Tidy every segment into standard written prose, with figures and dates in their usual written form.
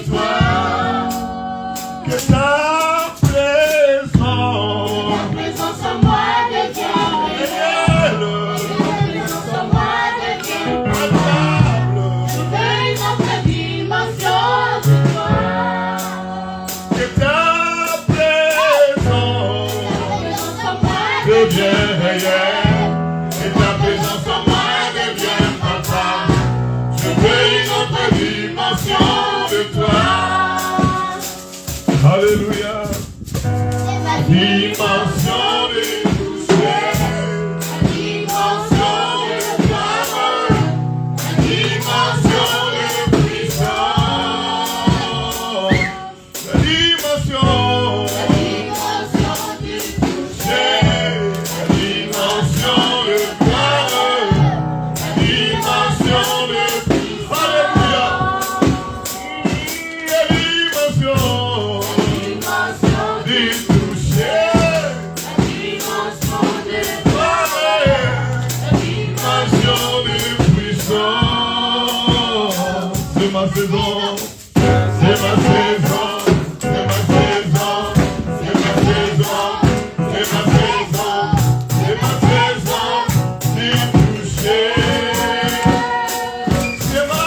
toi, que ta présence en moi devienne réelle, palpable. Je veux une autre dimension de toi, que ta présence en moi devienne réelle, que ta présence en moi devienne palpable. Je veux une autre dimension de toi. Alléluia. Dimension de toucher, dimension de gloire, dimension de puissance, dimension de toucher, dimension de gloire, dimension de puissance. C'est ma saison, c'est ma saison, c'est ma saison, c'est ma saison, c'est ma saison, c'est ma saison, d'y toucher. C'est ma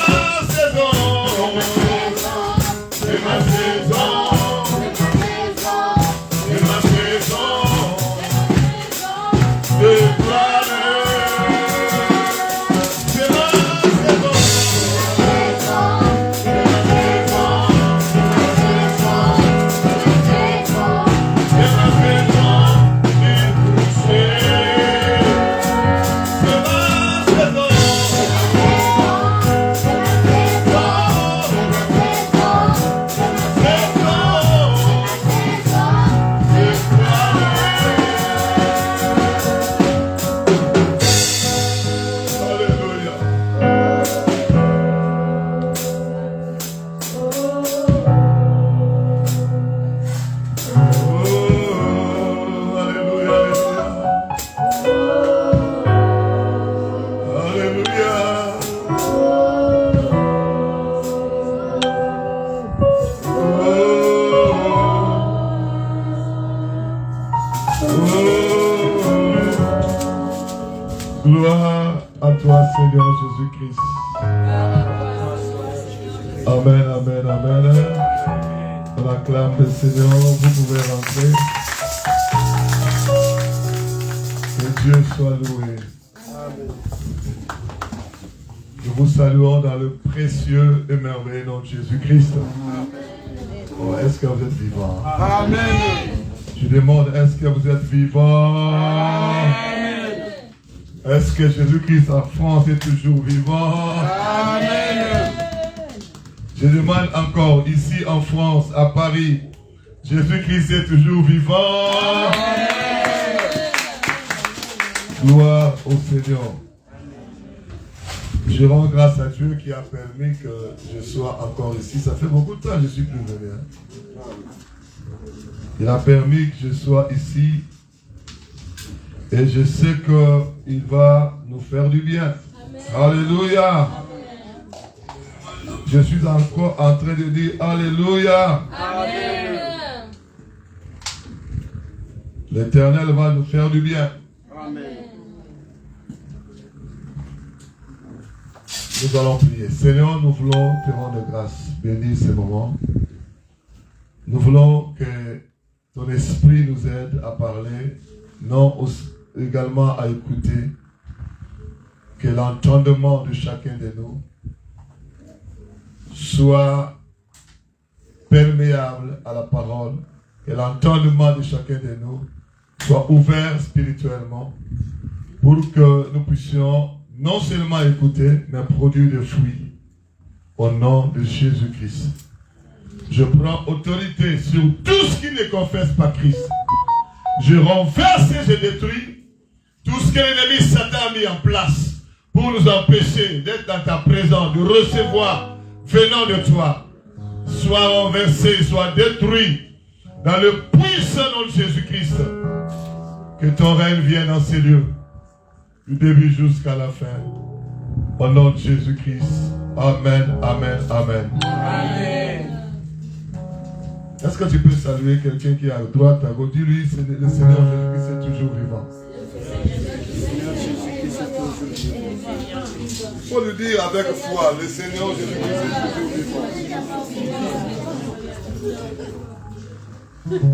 saison, c'est ma saison, c'est ma saison, de planer. Gloire à toi, Seigneur Jésus-Christ. Amen, amen, amen. On acclame le Seigneur, vous pouvez rentrer. Que Dieu soit loué. Nous vous saluons dans le précieux et merveilleux nom de Jésus-Christ. Oh, est-ce que vous êtes vivants? Amen. Je demande, est-ce que vous êtes vivants? Amen. Est-ce que Jésus-Christ en France est toujours vivant? Amen. Je demande encore, ici en France, à Paris, Jésus-Christ est toujours vivant. Amen. Gloire au Seigneur. Je rends grâce à Dieu qui a permis que je sois encore ici. Ça fait beaucoup de temps que je suis plus venu. Il a permis que je sois ici. Et je sais qu'il va nous faire du bien. Amen. Alléluia. Amen. Je suis encore en train de dire Alléluia. Amen. L'Éternel va nous faire du bien. Amen. Nous allons prier. Seigneur, nous voulons te rendre grâce. Bénis ce moment. Nous voulons que ton esprit nous aide à parler, non également à écouter, que l'entendement de chacun de nous soit perméable à la parole, que l'entendement de chacun de nous soit ouvert spirituellement pour que nous puissions non seulement écouter, mais produire des fruits au nom de Jésus-Christ. Je prends autorité sur tout ce qui ne confesse pas Christ. Je renverse et je détruis tout ce que l'ennemi Satan a mis en place pour nous empêcher d'être dans ta présence, de recevoir venant de toi. Soit renversé, soit détruit dans le puissant nom de Jésus-Christ. Que ton règne vienne dans ces lieux, du début jusqu'à la fin. Au nom de Jésus-Christ. Amen, amen, amen. Amen. Est-ce que tu peux saluer quelqu'un qui est à droite, à gauche? Dis-lui, le Seigneur Jésus-Christ est toujours vivant. Il faut le dire avec foi, le Seigneur Jésus-Christ est toujours vivant.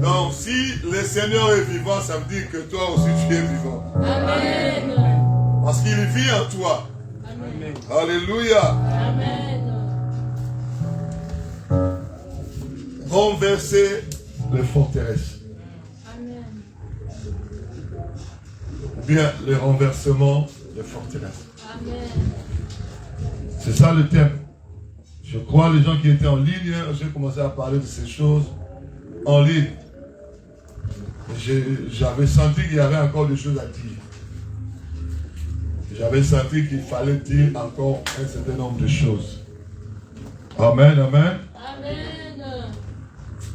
Donc, si le Seigneur est vivant, ça veut dire que toi aussi tu es vivant. Amen. Parce qu'il vit en toi. Amen. Alléluia. Amen. Renverser les forteresses. Amen. Ou bien le renversement des forteresses. Amen. C'est ça le thème. Je crois les gens qui étaient en ligne, j'ai commencé à parler de ces choses en ligne. J'avais senti qu'il y avait encore des choses à dire. J'avais senti qu'il fallait dire encore un certain nombre de choses. Amen, amen. Amen.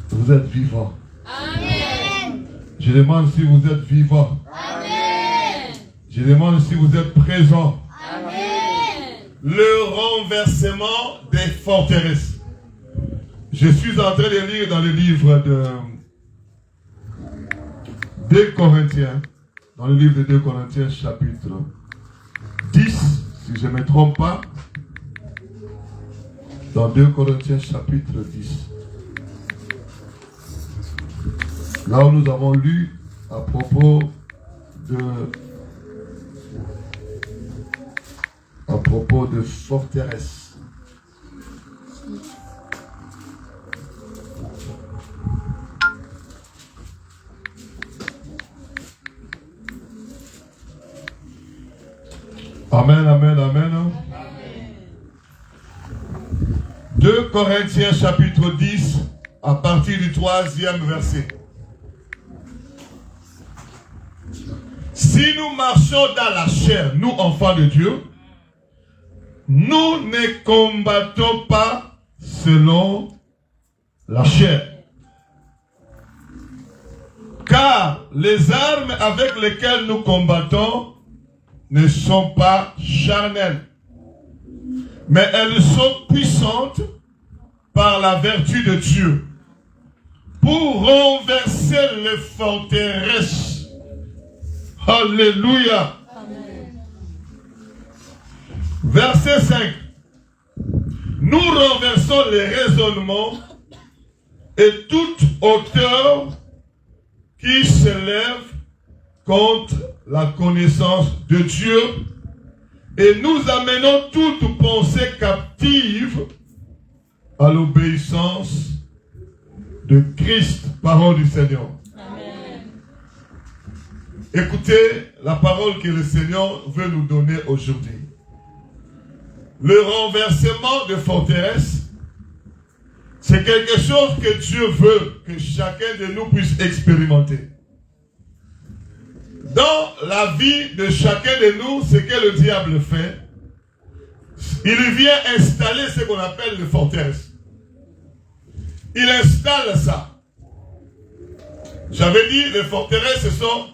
Vous êtes vivants. Amen. Je demande si vous êtes vivants. Amen. Je demande si vous êtes présents. Amen. Le renversement des forteresses. Je suis en train de lire dans le livre de 2 Corinthiens, dans le livre de 2 Corinthiens chapitre 10, si je ne me trompe pas, dans 2 Corinthiens chapitre 10. Là où nous avons lu à propos de forteresses. Amen, amen, amen. 2 Corinthiens chapitre 10, à partir du 3e verset. Si nous marchons dans la chair, nous enfants de Dieu, nous ne combattons pas selon la chair. Car les armes avec lesquelles nous combattons ne sont pas charnelles, mais elles sont puissantes par la vertu de Dieu pour renverser les forteresses. Alléluia. Amen. Verset 5. Nous renversons les raisonnements et toute hauteur qui s'élève contre la connaissance de Dieu et nous amenons toute pensée captive à l'obéissance de Christ, parole du Seigneur. Amen. Écoutez la parole que le Seigneur veut nous donner aujourd'hui. Le renversement de forteresses, c'est quelque chose que Dieu veut que chacun de nous puisse expérimenter. Dans la vie de chacun de nous, ce que le diable fait, il vient installer ce qu'on appelle les forteresses. Il installe ça. J'avais dit, les forteresses, ce sont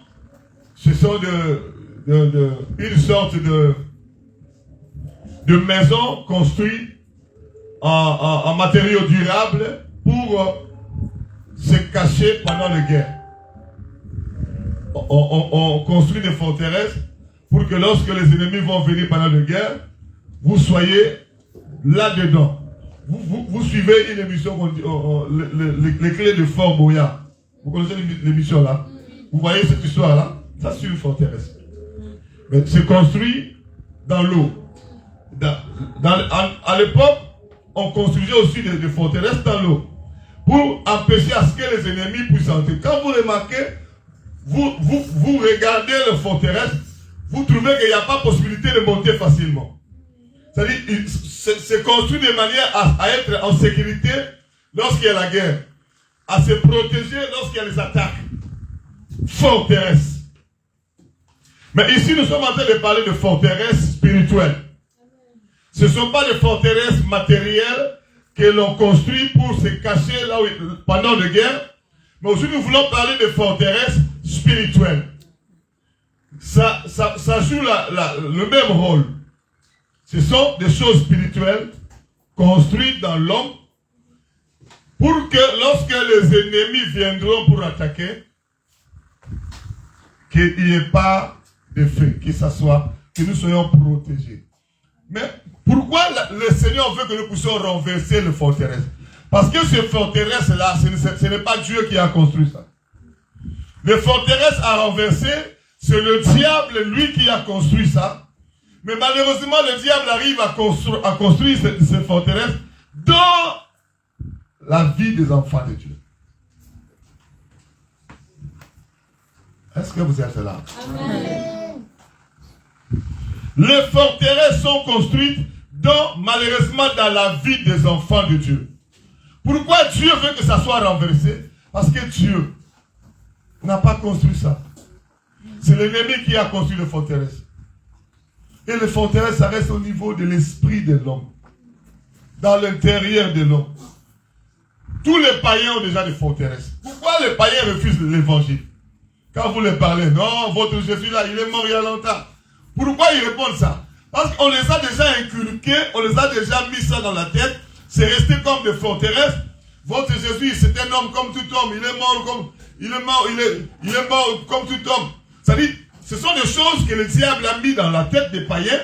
une sorte de maison construite en matériaux durables pour se cacher pendant les guerres. On construit des forteresses pour que lorsque les ennemis vont venir pendant la guerre, vous soyez là-dedans. Vous suivez une émission, les clés de Fort Boyard. Vous connaissez l'émission là? Vous voyez cette histoire là? Ça c'est une forteresse. Mais c'est construit dans l'eau. À l'époque, on construisait aussi des forteresses dans l'eau pour empêcher à ce que les ennemis puissent entrer. Quand vous remarquez, vous regardez les forteresses, vous trouvez qu'il n'y a pas possibilité de monter facilement. C'est-à-dire, c'est construit de manière à être en sécurité lorsqu'il y a la guerre, à se protéger lorsqu'il y a les attaques. Forteresses. Mais ici, nous sommes en train de parler de forteresses spirituelles. Ce ne sont pas des forteresses matérielles que l'on construit pour se cacher là où, pendant la guerre, mais aussi nous voulons parler de forteresses spirituelles. Ça joue le même rôle. Ce sont des choses spirituelles construites dans l'homme Pour que lorsque les ennemis viendront pour attaquer, qu'il n'y ait pas de feu, que nous soyons protégés. Mais pourquoi le Seigneur veut que nous puissions renverser les forteresses? Parce que ces forteresses-là, ce n'est pas Dieu qui a construit ça. Les forteresses à renverser, c'est le diable, lui, qui a construit ça. Mais malheureusement, le diable arrive à construire ces forteresses dans la vie des enfants de Dieu. Est-ce que vous êtes là? Amen. Les forteresses sont construites malheureusement dans la vie des enfants de Dieu. Pourquoi Dieu veut que ça soit renversé? Parce que Dieu n'a pas construit ça. C'est l'ennemi qui a construit les forteresses. Et les forteresses, ça reste au niveau de l'esprit de l'homme. Dans l'intérieur de l'homme. Tous les païens ont déjà des forteresses. Pourquoi les païens refusent l'évangile? Quand vous les parlez, non, votre Jésus là, il est mort il y a longtemps. Pourquoi ils répondent ça? Parce qu'on les a déjà inculqués, on les a déjà mis ça dans la tête. C'est resté comme des forteresses. Votre Jésus, c'est un homme comme tout homme. Il est mort comme tout homme. C'est-à-dire, ce sont des choses que le diable a mis dans la tête des païens.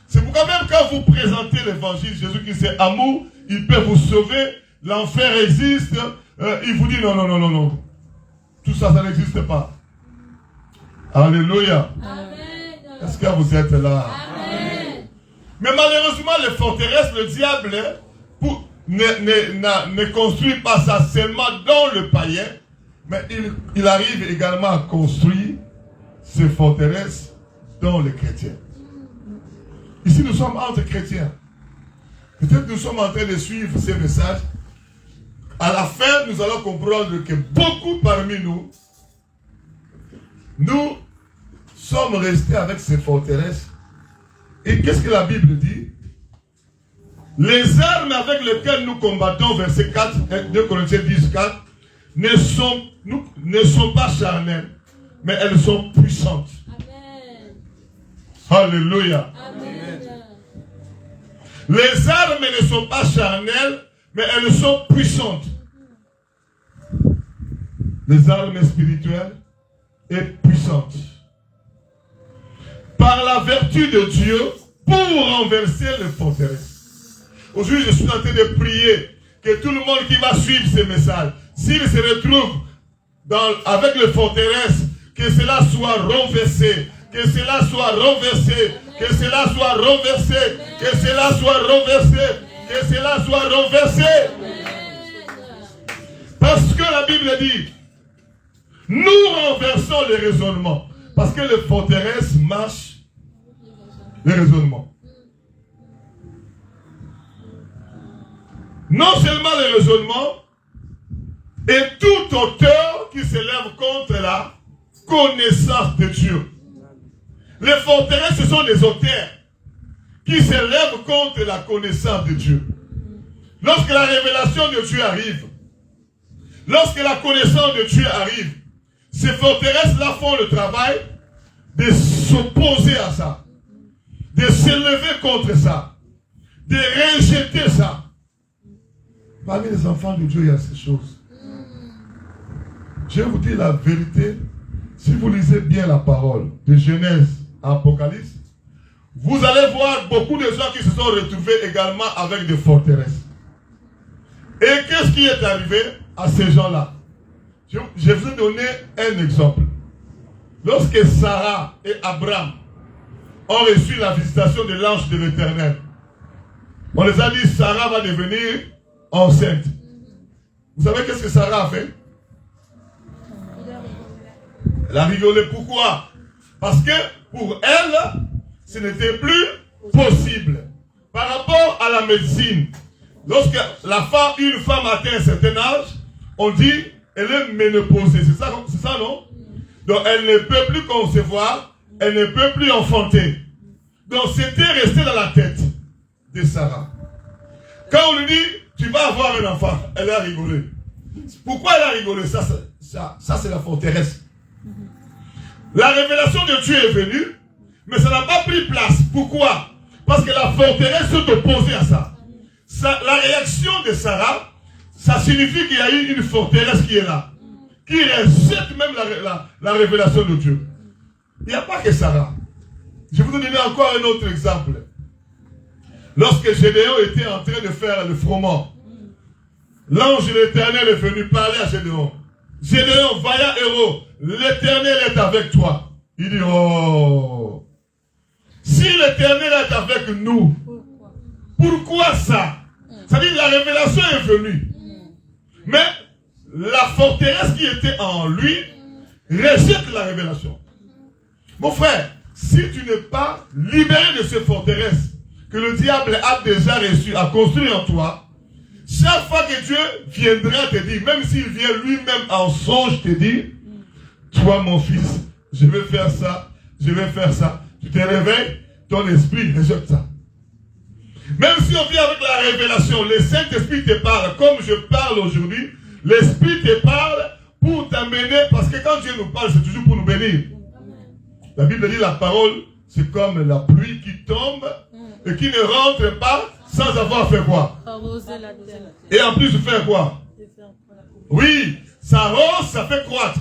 C'est pourquoi même quand vous présentez l'évangile, Jésus qui c'est amour, il peut vous sauver, l'enfer existe, il vous dit non. Tout ça, ça n'existe pas. Alléluia. Est-ce que vous êtes là? Amen. Mais malheureusement, les forteresses, le diable ne construit pas ça seulement dans le païen, mais il arrive également à construire ces forteresses dans les chrétiens. Ici, nous sommes entre chrétiens. Peut-être nous sommes en train de suivre ces messages. À la fin, nous allons comprendre que beaucoup parmi nous sommes restés avec ces forteresses. Et qu'est-ce que la Bible dit? Les armes avec lesquelles nous combattons, verset 4, 2 Corinthiens 10, 4, ne sont pas charnelles, mais elles sont puissantes. Amen. Alléluia. Amen. Les armes ne sont pas charnelles, mais elles sont puissantes. Les armes spirituelles et puissantes. Par la vertu de Dieu, pour renverser les forteresses. Aujourd'hui, je suis en train de prier que tout le monde qui va suivre ces messages, s'il se retrouve avec les forteresses, que cela soit renversé, que cela soit renversé, que cela soit renversé, que cela soit renversé, que cela soit renversé. Parce que la Bible dit, nous renversons les raisonnements. Parce que les forteresses marchent les raisonnements. Non seulement les raisonnements, et tout auteur qui s'élève contre la connaissance de Dieu. Les forteresses, ce sont des auteurs qui s'élèvent contre la connaissance de Dieu. Lorsque la révélation de Dieu arrive, lorsque la connaissance de Dieu arrive, ces forteresses-là font le travail de s'opposer à ça, de s'élever contre ça, de rejeter ça. Parmi les enfants de Dieu, il y a ces choses. Je vais vous dire la vérité. Si vous lisez bien la parole de Genèse à Apocalypse, vous allez voir beaucoup de gens qui se sont retrouvés également avec des forteresses. Et qu'est-ce qui est arrivé à ces gens-là? Je vais vous donner un exemple. Lorsque Sarah et Abraham ont reçu la visitation de l'ange de l'Éternel, on les a dit, Sarah va devenir enceinte. Vous savez qu'est-ce que Sarah a fait? Elle a rigolé. Pourquoi? Parce que pour elle, ce n'était plus possible. Par rapport à la médecine, lorsque une femme atteint un certain âge, on dit elle est ménopausée. C'est ça, non? Donc elle ne peut plus concevoir, elle ne peut plus enfanter. Donc c'était resté dans la tête de Sarah. Quand on lui dit, tu vas avoir un enfant, elle a rigolé. Pourquoi elle a rigolé? Ça c'est la forteresse. La révélation de Dieu est venue, mais ça n'a pas pris place. Pourquoi? Parce que la forteresse s'est opposée à ça. La réaction de Sarah, ça signifie qu'il y a eu une forteresse qui est là, qui rejette même la révélation de Dieu. Il n'y a pas que Sarah. Je vais vous donner encore un autre exemple. Lorsque Gédéon était en train de faire le froment, l'ange de l'Éternel est venu parler à Gédéon. Gédéon, vaillant héros, l'Éternel est avec toi. Il dit, oh, si l'Éternel est avec nous, pourquoi ça? Ça veut dire la révélation est venue. Mais la forteresse qui était en lui rejette la révélation. Mon frère, si tu n'es pas libéré de cette forteresse que le diable a déjà reçu à construire en toi, chaque fois que Dieu viendra te dire, même s'il vient lui-même en songe te dire, toi mon fils, je vais faire ça, je vais faire ça. Tu te réveilles, ton esprit rejette ça. Même si on vient avec la révélation, le Saint-Esprit te parle, comme je parle aujourd'hui, l'Esprit te parle pour t'amener, parce que quand Dieu nous parle, c'est toujours pour nous bénir. La Bible dit la parole, c'est comme la pluie qui tombe et qui ne rentre pas sans avoir fait quoi? Et en plus de faire quoi? Oui, ça rose, ça fait croître.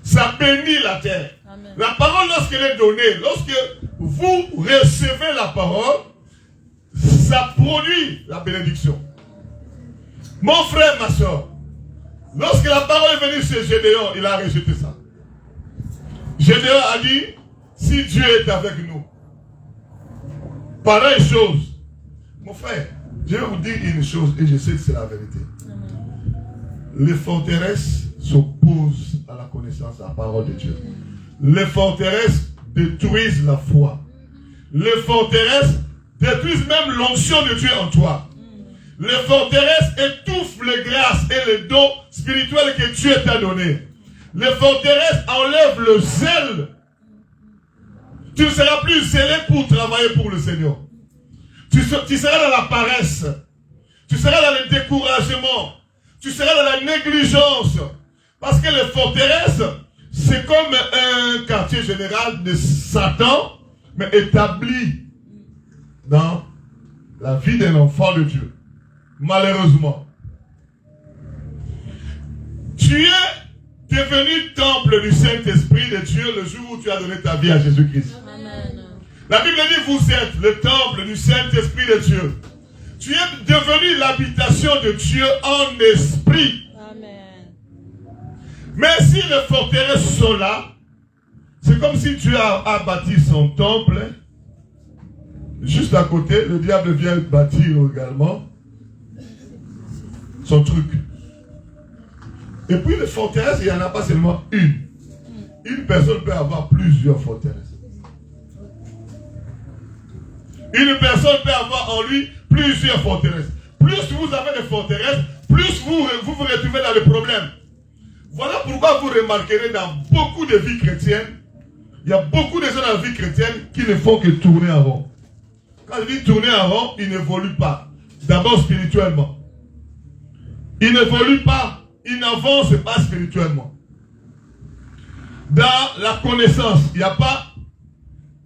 Ça bénit la terre. Amen. La parole, lorsqu'elle est donnée, lorsque vous recevez la parole, ça produit la bénédiction. Mon frère, ma soeur, lorsque la parole est venue chez Gédéon, il a rejeté ça. Gédéon a dit, si Dieu est avec nous, pareille chose. Mon frère, je vais vous dire une chose, et je sais que c'est la vérité. Les forteresses s'opposent à la connaissance de la parole de Dieu. Les forteresses détruisent la foi. Les forteresses détruisent même l'onction de Dieu en toi. Les forteresses étouffent les grâces et les dons spirituels que Dieu t'a donnés. Les forteresses enlèvent le zèle. Tu ne seras plus zélé pour travailler pour le Seigneur. Tu seras dans la paresse. Tu seras dans le découragement. Tu seras dans la négligence. Parce que les forteresses, c'est comme un quartier général de Satan, mais établi dans la vie d'un enfant de Dieu. Malheureusement. Tu es devenu temple du Saint-Esprit de Dieu le jour où tu as donné ta vie à Jésus-Christ. Amen. La Bible dit, vous êtes le temple du Saint-Esprit de Dieu. Tu es devenu l'habitation de Dieu en esprit. Amen. Mais si les forteresses sont là, c'est comme si Dieu a bâti son temple. Juste à côté, le diable vient bâtir également son truc. Et puis les forteresses, il n'y en a pas seulement une. Une personne peut avoir plusieurs forteresses. Une personne peut avoir en lui plusieurs forteresses. Plus vous avez des forteresses, plus vous vous retrouvez dans les problèmes. Voilà pourquoi vous remarquerez dans beaucoup de vies chrétiennes, il y a beaucoup de gens dans la vie chrétienne qui ne font que tourner en rond. Quand je dis tourner en rond, ils n'évoluent pas. D'abord spirituellement. Ils n'évoluent pas. Ils n'avancent pas spirituellement. Dans la connaissance, il n'y a pas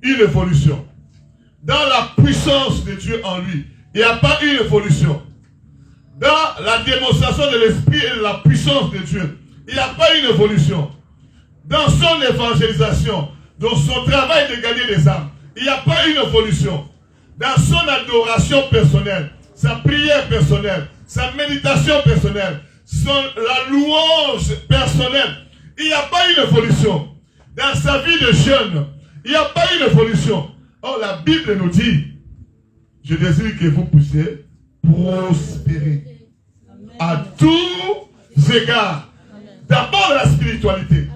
une évolution. Dans la puissance de Dieu en lui, il n'y a pas une évolution. Dans la démonstration de l'esprit et de la puissance de Dieu, il n'y a pas une évolution. Dans son évangélisation, dans son travail de gagner des âmes, il n'y a pas une évolution. Dans son adoration personnelle, sa prière personnelle, sa méditation personnelle, la louange personnelle, il n'y a pas une évolution. Dans sa vie de jeune, il n'y a pas une évolution. Or, la Bible nous dit, je désire que vous puissiez prospérer à tous égards. D'abord la spiritualité.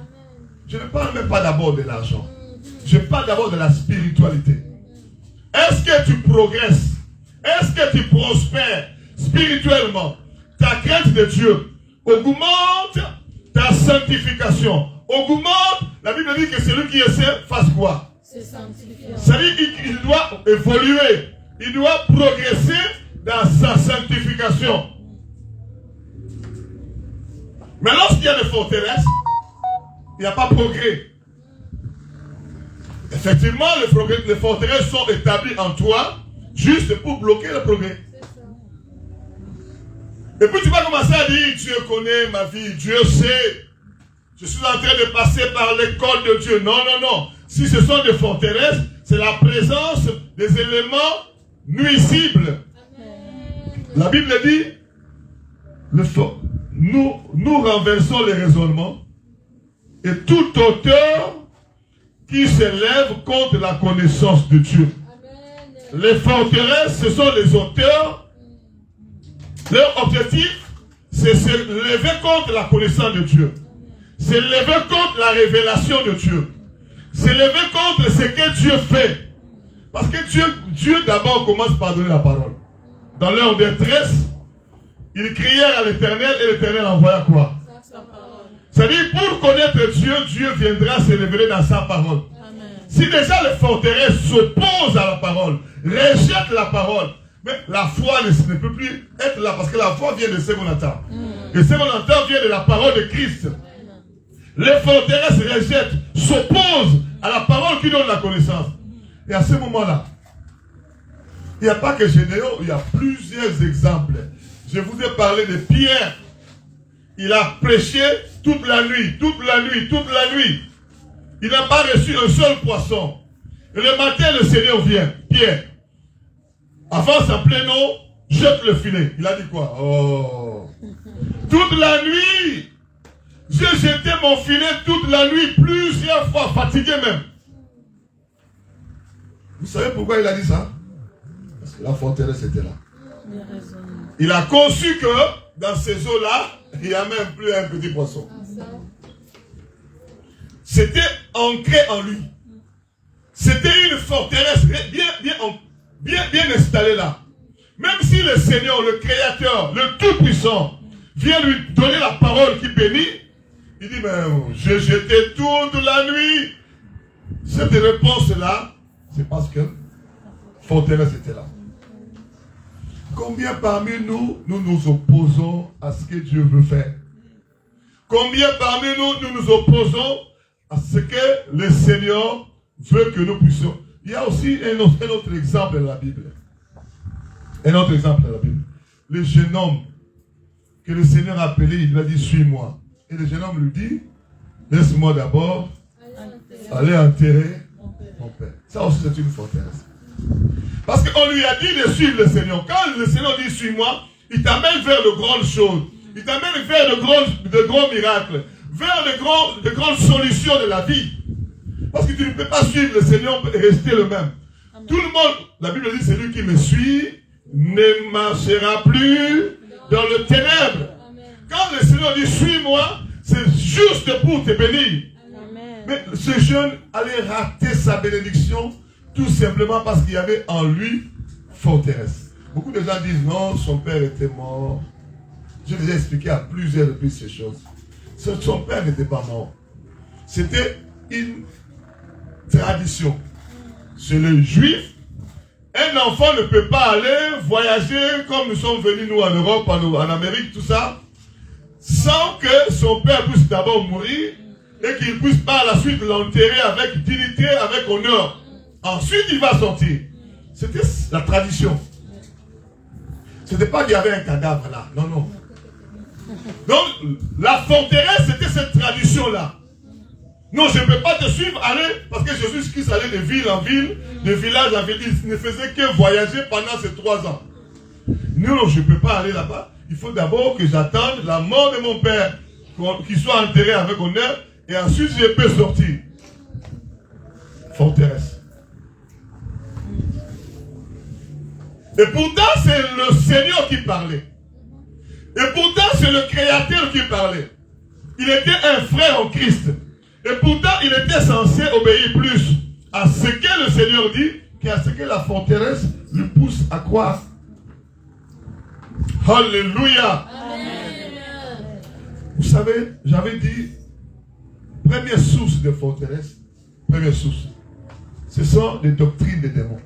Je ne parle même pas d'abord de l'argent. Je parle d'abord de la spiritualité. Est-ce que tu progresses? Est-ce que tu prospères spirituellement? Ta crainte de Dieu augmente ta sanctification. Augmente, la Bible dit que celui qui essaie fasse quoi? C'est-à-dire qu'il doit évoluer. Il doit progresser dans sa sanctification. Mais lorsqu'il y a des forteresses, il n'y a pas de progrès. Effectivement, les forteresses sont établies en toi juste pour bloquer le progrès. Et puis tu vas commencer à dire, Dieu connaît ma vie, Dieu sait. Je suis en train de passer par l'école de Dieu. Non, non, non. Si ce sont des forteresses, c'est la présence des éléments nuisibles. La Bible dit, nous renversons les raisonnements et tout auteur qui s'élève contre la connaissance de Dieu. Les forteresses, ce sont les auteurs. Leur objectif, c'est se lever contre la connaissance de Dieu. Se lever contre la révélation de Dieu. Se lever contre ce que Dieu fait. Parce que Dieu d'abord commence par donner la parole. Dans leur détresse, ils crièrent à l'Éternel et l'Éternel envoya quoi? C'est-à-dire, pour connaître Dieu, Dieu viendra se révéler dans sa parole. Amen. Si déjà les forteresses s'opposent à la parole, rejettent la parole, mais la foi ne peut plus être là, parce que la foi vient de ce qu'on entend. Et ce qu'on entend vient de la parole de Christ. Les forteresses rejettent, s'opposent à la parole qui donne la connaissance. Et à ce moment-là, il n'y a pas que Gédéon, il y a plusieurs exemples. Je vous ai parlé de Pierre. Il a prêché toute la nuit, toute la nuit, toute la nuit. Il n'a pas reçu un seul poisson. Et le matin, le Seigneur vient. Pierre, avance en plein eau, jette le filet. Il a dit quoi? Oh, toute la nuit, j'ai jeté mon filet toute la nuit, plusieurs fois, fatigué même. Vous savez pourquoi il a dit ça? Parce que la forteresse était là. Il a conçu que dans ces eaux-là, il n'y a même plus un petit poisson. C'était ancré en lui. C'était une forteresse bien installée là. Même si le Seigneur, le Créateur, le Tout-Puissant, vient lui donner la parole qui bénit, il dit, mais j'ai jeté toute la nuit. Cette réponse-là, c'est parce que forteresse était là. Combien parmi nous, nous nous opposons à ce que Dieu veut faire? Combien parmi nous, nous nous opposons à ce que le Seigneur veut que nous puissions? Il y a aussi un autre exemple dans la Bible. Un autre exemple dans la Bible. Le jeune homme que le Seigneur a appelé, il lui a dit, suis-moi. Et le jeune homme lui dit, laisse-moi d'abord aller enterrer mon père. Ça aussi, c'est une forteresse. Parce qu'on lui a dit de suivre le Seigneur. Quand le Seigneur dit suis-moi, il t'amène vers de grandes choses. Il t'amène vers de grands miracles. Vers de grandes solutions de la vie. Parce que tu ne peux pas suivre le Seigneur et rester le même. Amen. Tout le monde, la Bible dit, celui qui me suit ne marchera plus dans le ténèbre. Amen. Quand le Seigneur dit suis-moi, c'est juste pour te bénir. Amen. Mais ce jeune allait rater sa bénédiction tout simplement parce qu'il y avait en lui forteresse. Beaucoup de gens disent non, son père était mort. Je vous ai expliqué à plusieurs reprises ces choses. Son père n'était pas mort. C'était une tradition. Chez les Juifs, un enfant ne peut pas aller voyager comme nous sommes venus nous en Europe, en Amérique, tout ça, sans que son père puisse d'abord mourir et qu'il puisse par la suite l'enterrer avec dignité, avec honneur. Ensuite, il va sortir. C'était la tradition. Ce n'était pas qu'il y avait un cadavre là. Non, non. Donc, la forteresse, c'était cette tradition-là. Non, je ne peux pas te suivre, aller, parce que Jésus-Christ allait de ville en ville, de village en ville. Il ne faisait que voyager pendant ces 3 ans. Non, je ne peux pas aller là-bas. Il faut d'abord que j'attende la mort de mon père, qu'il soit enterré avec honneur, et ensuite je peux sortir. Forteresse. Et pourtant, c'est le Seigneur qui parlait. Et pourtant, c'est le Créateur qui parlait. Il était un frère en Christ. Et pourtant, il était censé obéir plus à ce que le Seigneur dit qu'à ce que la forteresse lui pousse à croire. Alléluia. Amen. Vous savez, j'avais dit, première source de forteresse, première source, ce sont les doctrines des démons.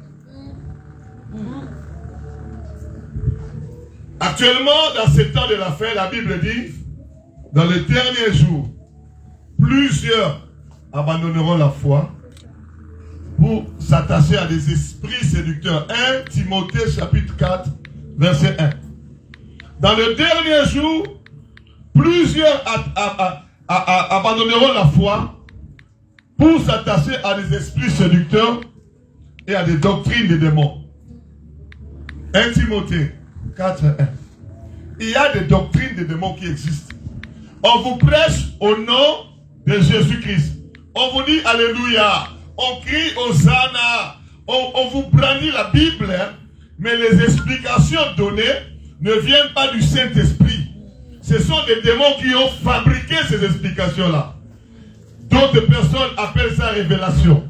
Actuellement, dans ces temps de la fin, la Bible dit, dans les derniers jours, plusieurs abandonneront la foi pour s'attacher à des esprits séducteurs. 1 Timothée chapitre 4, verset 1. Dans le dernier jour, plusieurs abandonneront la foi pour s'attacher à des esprits séducteurs et à des doctrines des démons. 1 Timothée 4:1. Il y a des doctrines des démons qui existent. On vous prêche au nom de Jésus-Christ. On vous dit Alléluia. On crie Hosanna. On vous brandit la Bible, hein, mais les explications données ne viennent pas du Saint-Esprit. Ce sont des démons qui ont fabriqué ces explications-là. D'autres personnes appellent ça révélation.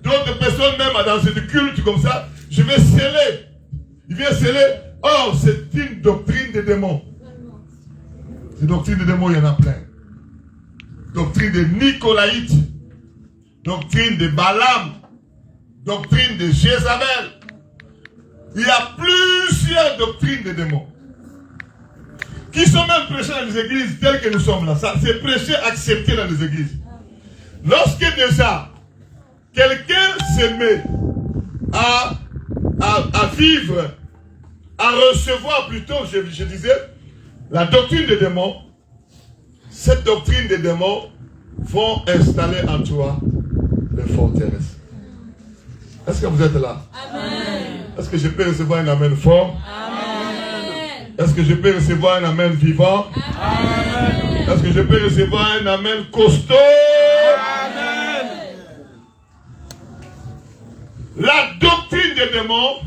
D'autres personnes, même dans ce culte comme ça, je vais sceller. Il vient sceller. Oh, c'est une doctrine des démons. Ces doctrines des démons, il y en a plein. Doctrine des Nicolaïtes. Doctrine de Balaam. Doctrine de Jézabel. Il y a plusieurs doctrines des démons. Qui sont même prêchées dans les églises telles que nous sommes là. Ça, c'est prêché, accepté dans les églises. Lorsque déjà, quelqu'un se met à vivre, à recevoir plutôt, je disais, la doctrine des démons, cette doctrine des démons vont installer en toi les forteresses. Est-ce que vous êtes là? Amen. Est-ce que je peux recevoir un amen fort? Amen. Est-ce que je peux recevoir un amen vivant? Amen. Est-ce que je peux recevoir un amen costaud? Amen. La doctrine des démons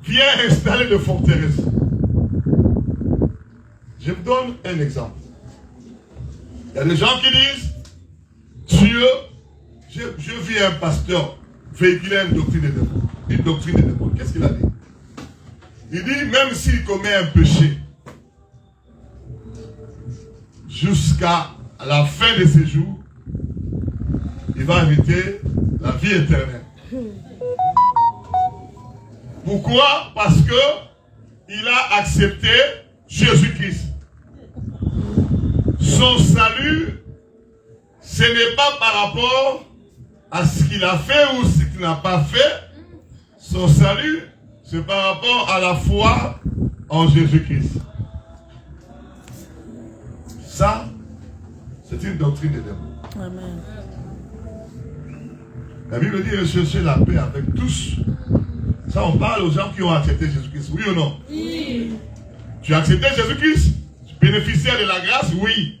vient installer des forteresses. Je vous donne un exemple. Il y a des gens qui disent, Dieu, je vis un pasteur véhiculer une doctrine des démons. Une doctrine des démons. Qu'est-ce qu'il a dit? Il dit, même s'il commet un péché, jusqu'à la fin de ses jours, il va hériter la vie éternelle. Pourquoi? Parce que il a accepté Jésus-Christ. Son salut, ce n'est pas par rapport à ce qu'il a fait ou ce qu'il n'a pas fait. Son salut, c'est par rapport à la foi en Jésus-Christ. Ça, c'est une doctrine des démons. Amen. La Bible dit rechercher la paix avec tous. Ça, on parle aux gens qui ont accepté Jésus-Christ. Oui ou non? Oui. Tu as accepté Jésus-Christ? Tu bénéficiaires de la grâce? Oui.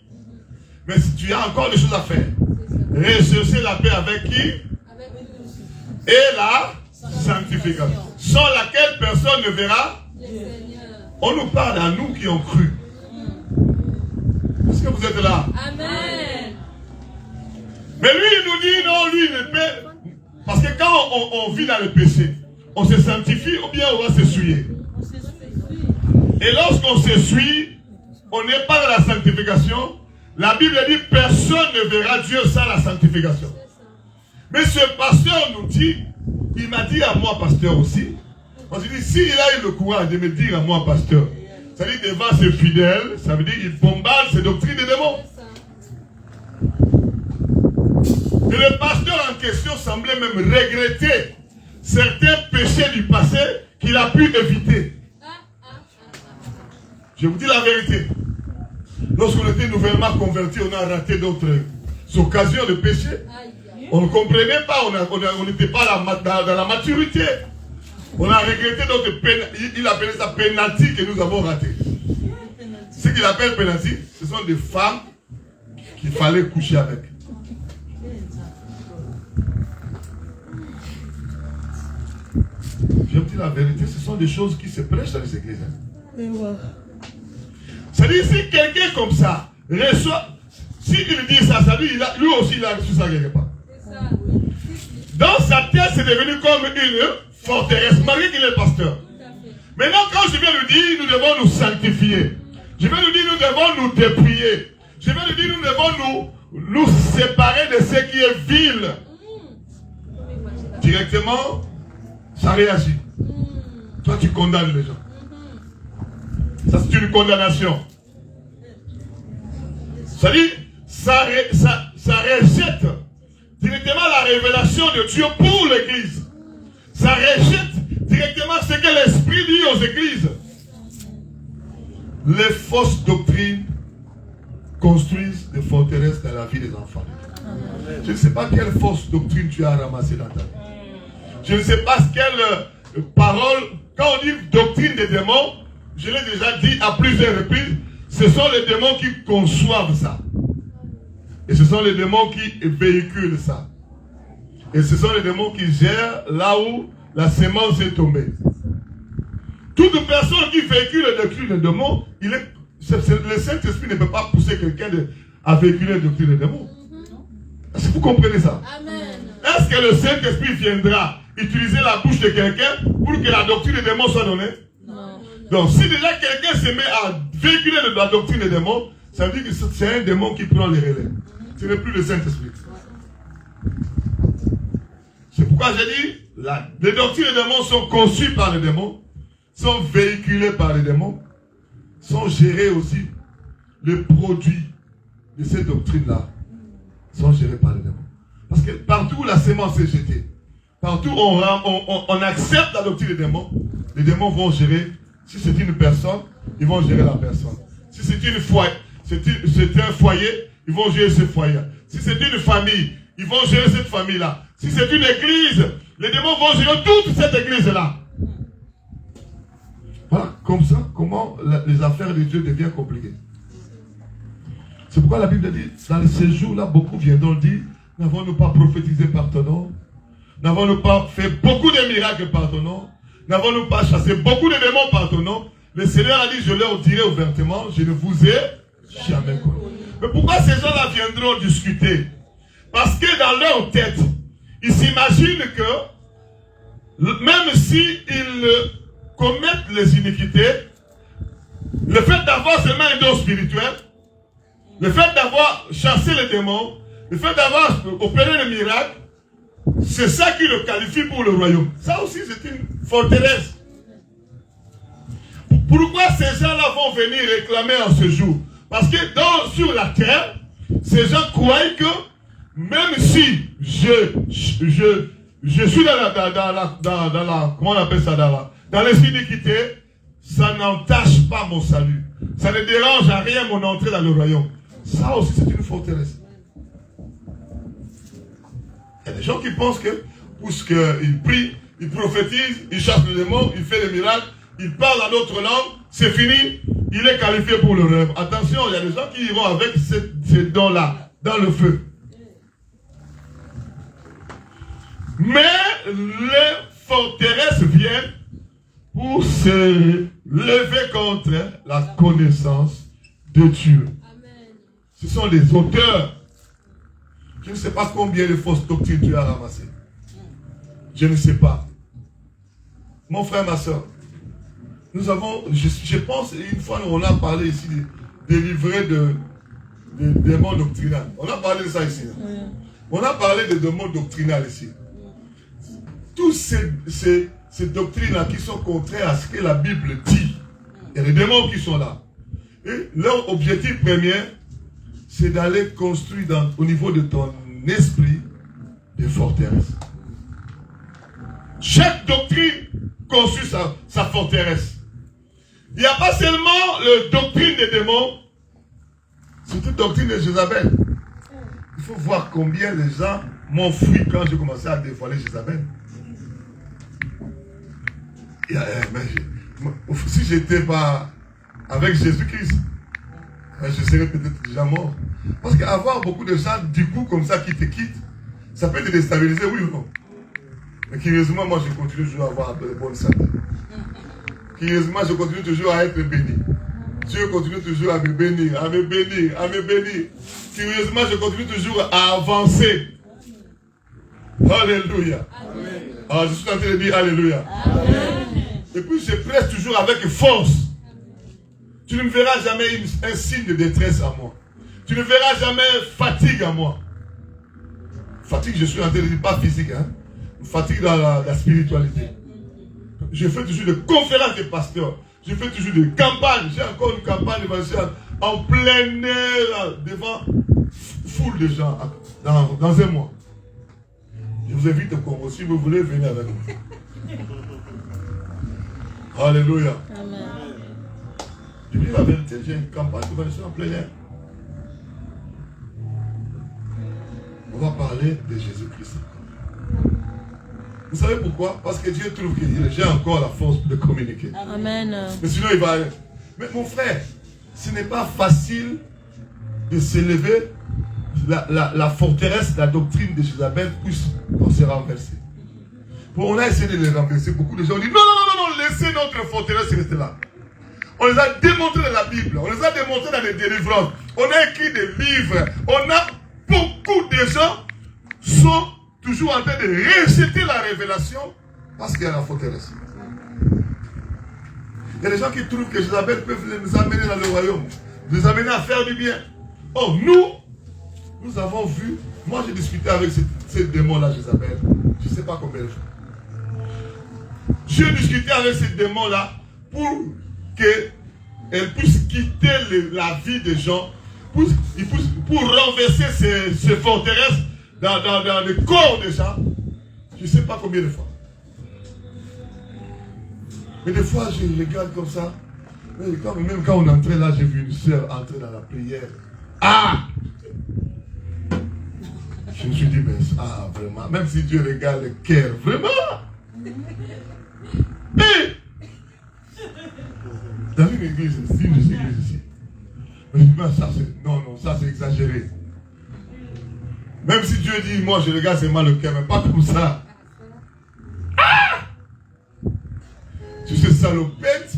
Mais si tu as encore des choses à faire, rechercher la paix avec qui? Avec tous. Et la sanctification. Sans laquelle personne ne verra. On nous parle à nous qui ont cru. Est-ce que vous êtes là? Amen. Mais lui, il nous dit non, lui, il ne peut. Parce que quand on vit dans le péché, on se sanctifie ou bien on va s'essuyer. Et lorsqu'on s'essuie, on n'est pas dans la sanctification. La Bible dit personne ne verra Dieu sans la sanctification. Mais ce pasteur nous dit, il m'a dit à moi, pasteur aussi, parce qu'il dit, s'il a eu le courage de me dire à moi, pasteur, ça veut dire devant ses fidèles, ça veut dire qu'il bombarde ses doctrines des démons. Et le pasteur en question semblait même regretter certains péchés du passé qu'il a pu éviter. Je vous dis la vérité. Lorsqu'on était nouvellement convertis, on a raté d'autres occasions de péché. On ne comprenait pas, on n'était pas dans la maturité. On a regretté d'autres pénalty. Il appelait ça pénalty que nous avons raté. Ce qu'il appelle pénalty, ce sont des femmes qu'il fallait coucher avec. Je vous dis la vérité, ce sont des choses qui se prêchent dans les églises. C'est-à-dire, si quelqu'un comme ça reçoit, s'il dit ça, ça lui aussi il a reçu ça quelque part. Dans sa tête, c'est devenu comme une forteresse, malgré qu'il est pasteur. Maintenant, quand je viens lui dire, nous devons nous sanctifier. Je vais lui dire, nous devons nous dépouiller. Je vais lui dire, nous devons nous séparer de ce qui est vil. Directement, ça réagit. Toi, tu condamnes les gens. Ça, c'est une condamnation. C'est-à-dire, ça rejette directement la révélation de Dieu pour l'Église. Ça rejette directement ce que l'Esprit dit aux Églises. les fausses doctrines construisent des forteresses dans la vie des enfants. Je ne sais pas quelle fausse doctrine tu as ramassée dans ta vie. Je ne sais pas quelle parole, quand on dit doctrine des démons, je l'ai déjà dit à plusieurs reprises, ce sont les démons qui conçoivent ça. Et ce sont les démons qui véhiculent ça. Et ce sont les démons qui gèrent là où la sémence est tombée. Toute personne qui véhicule le doctrine des démons, le Saint-Esprit ne peut pas pousser quelqu'un à véhiculer le doctrine des démons. Est-ce que vous comprenez ça? Amen. Est-ce que le Saint-Esprit viendra utiliser la bouche de quelqu'un pour que la doctrine des démons soit donnée? Non. Donc si déjà quelqu'un se met à véhiculer la doctrine des démons, ça veut dire que c'est un démon qui prend les relais. Ce n'est plus le Saint-Esprit. C'est pourquoi j'ai dit, les doctrines des démons sont conçues par les démons, sont véhiculées par les démons, sont gérées aussi. Les produits de ces doctrines-là sont gérés par les démons. Parce que partout où la sémence est jetée, partout où on accepte la doctrine des démons, les démons vont gérer. Si c'est une personne, ils vont gérer la personne. Si c'est un foyer, ils vont gérer ce foyer. Si c'est une famille, ils vont gérer cette famille-là. Si c'est une église, les démons vont gérer toute cette église-là. Voilà, comme ça, comment les affaires de Dieu deviennent compliquées. C'est pourquoi la Bible dit, dans ces jours-là, beaucoup viendront dire, n'avons-nous pas prophétisé par ton nom? N'avons-nous pas fait beaucoup de miracles par ton nom? N'avons-nous pas chassé beaucoup de démons par ton nom? Le Seigneur a dit, je leur dirai ouvertement, je ne vous ai jamais connu. Mais pourquoi ces gens-là viendront discuter? Parce que dans leur tête, ils s'imaginent que même s'ils commettent les iniquités, le fait d'avoir seulement un don spirituel, le fait d'avoir chassé les démons, le fait d'avoir opéré le miracle, c'est ça qui le qualifie pour le royaume. Ça aussi, c'est une forteresse. Pourquoi ces gens-là vont venir réclamer en ce jour? Parce que sur la terre, ces gens croient que même si je suis dans la comment on appelle ça, dans les iniquités, ça n'entache pas mon salut. Ça ne dérange à rien mon entrée dans le royaume. Ça aussi, c'est une forteresse. Il y a des gens qui pensent que, puisqu'ils prient, ils prophétisent, ils chassent le démon, ils font des miracles, ils parlent dans d'autres langues, c'est fini, il est qualifié pour le rêve. Attention, il y a des gens qui iront avec ces dons-là, dans le feu. Mais les forteresses viennent pour se lever contre la connaissance de Dieu. Ce sont les auteurs. Je ne sais pas combien de fausses doctrines tu as ramassées. Je ne sais pas. Mon frère, ma soeur, nous avons, je pense, une fois on a parlé ici des livrets de démons doctrinales. On a parlé de ça ici. On a parlé de démons doctrinales ici. Tous ces doctrines-là qui sont contraires à ce que la Bible dit. Il y a des démons qui sont là. Et leur objectif premier, c'est d'aller construire au niveau de ton esprit des forteresses. Chaque doctrine construit sa forteresse. Il n'y a pas seulement la doctrine des démons, c'est une doctrine de Jézabel. Il faut voir combien les gens m'ont fui quand j'ai commencé à dévoiler Jézabel. Si je n'étais pas avec Jésus-Christ, je serais peut-être déjà mort. Parce qu'avoir beaucoup de gens du coup comme ça qui te quittent, ça peut te déstabiliser, oui ou non? Mais curieusement, moi je continue toujours à avoir de bonnes santé. Curieusement, je continue toujours à être béni. Dieu continue toujours à me bénir, à me bénir, à me bénir. Curieusement, je continue toujours à avancer. Alléluia. Alors, je suis en train de dire Alléluia. Amen. Et puis je presse toujours avec force. Tu ne me verras jamais un signe de détresse à moi. Tu ne verras jamais fatigue à moi. Fatigue, je suis en train de dire, pas physique, hein. Fatigue dans la spiritualité. Je fais toujours des conférences de pasteurs. Je fais toujours des campagnes. J'ai encore une campagne évangélique en plein air, devant foule de gens, dans un mois. Je vous invite au Congo. Si vous voulez, venez avec nous. Alléluia. Amen. Je dis la vérité, j'ai une campagne de conversion en plein air. On va parler de Jésus-Christ. Vous savez pourquoi? Parce que Dieu trouve que j'ai encore la force de communiquer. Amen. Mais sinon il va... Mais mon frère, ce n'est pas facile de s'élever. La forteresse, la doctrine de Jézabel puisse se renverser. On a essayé de les renverser. Beaucoup de gens disent non, laissez notre forteresse rester là. On les a démontrés dans la Bible, on les a démontrés dans les délivrances, on a écrit des livres, on a beaucoup de gens sont toujours en train de rejeter la révélation parce qu'il y a la forteresse. Il y a des gens qui trouvent que Jézabel peut nous amener dans le royaume, nous amener à faire du bien. Or, nous avons vu, moi j'ai discuté avec ces démons-là, Jézabel, je ne sais pas combien de fois. J'ai discuté avec ces démons-là pour qu'elles puissent quitter la vie des gens, pour renverser ces forteresses dans le corps des gens. Je ne sais pas combien de fois. Mais des fois, je regarde comme ça. Même quand on entrait là, j'ai vu une sœur entrer dans la prière. Ah! Je me suis dit, mais vraiment, même si Dieu regarde le cœur, vraiment! Mais, dans une église ici, non, ça c'est exagéré. Même si Dieu dit, moi je regarde seulement le cœur, mais pas comme ça. Ah! Tu sais, salopette,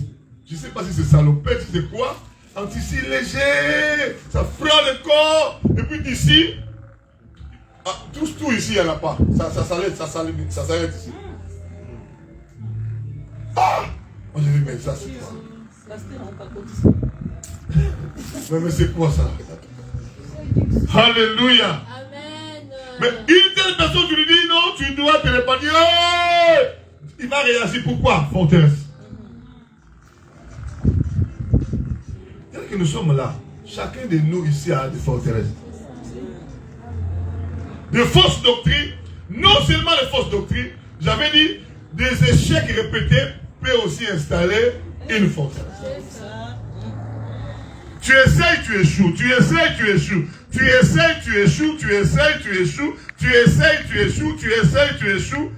je ne sais pas si c'est salopette, c'est quoi? En tissu léger, ça frôle le corps, et puis d'ici, tout ici, il n'y en a pas. Ça s'arrête ici. Ah! Moi j'ai dit, mais ça c'est quoi? Mais c'est quoi ça? Alléluia. Amen. Mais une telle personne, tu lui dis non, tu dois te répandre. Hey! Il va réagir. Pourquoi? Forteresse. Tel que nous sommes là, chacun de nous ici a des forteresses. De fausses doctrines, non seulement les fausses doctrines, j'avais dit, des échecs répétés peuvent aussi installer une forteresse. Tu essayes, tu échoues. Tu essayes, tu échoues. Tu essayes, tu échoues. Tu essayes, tu échoues. Tu essayes, tu échoues. Tu essayes, tu échoues.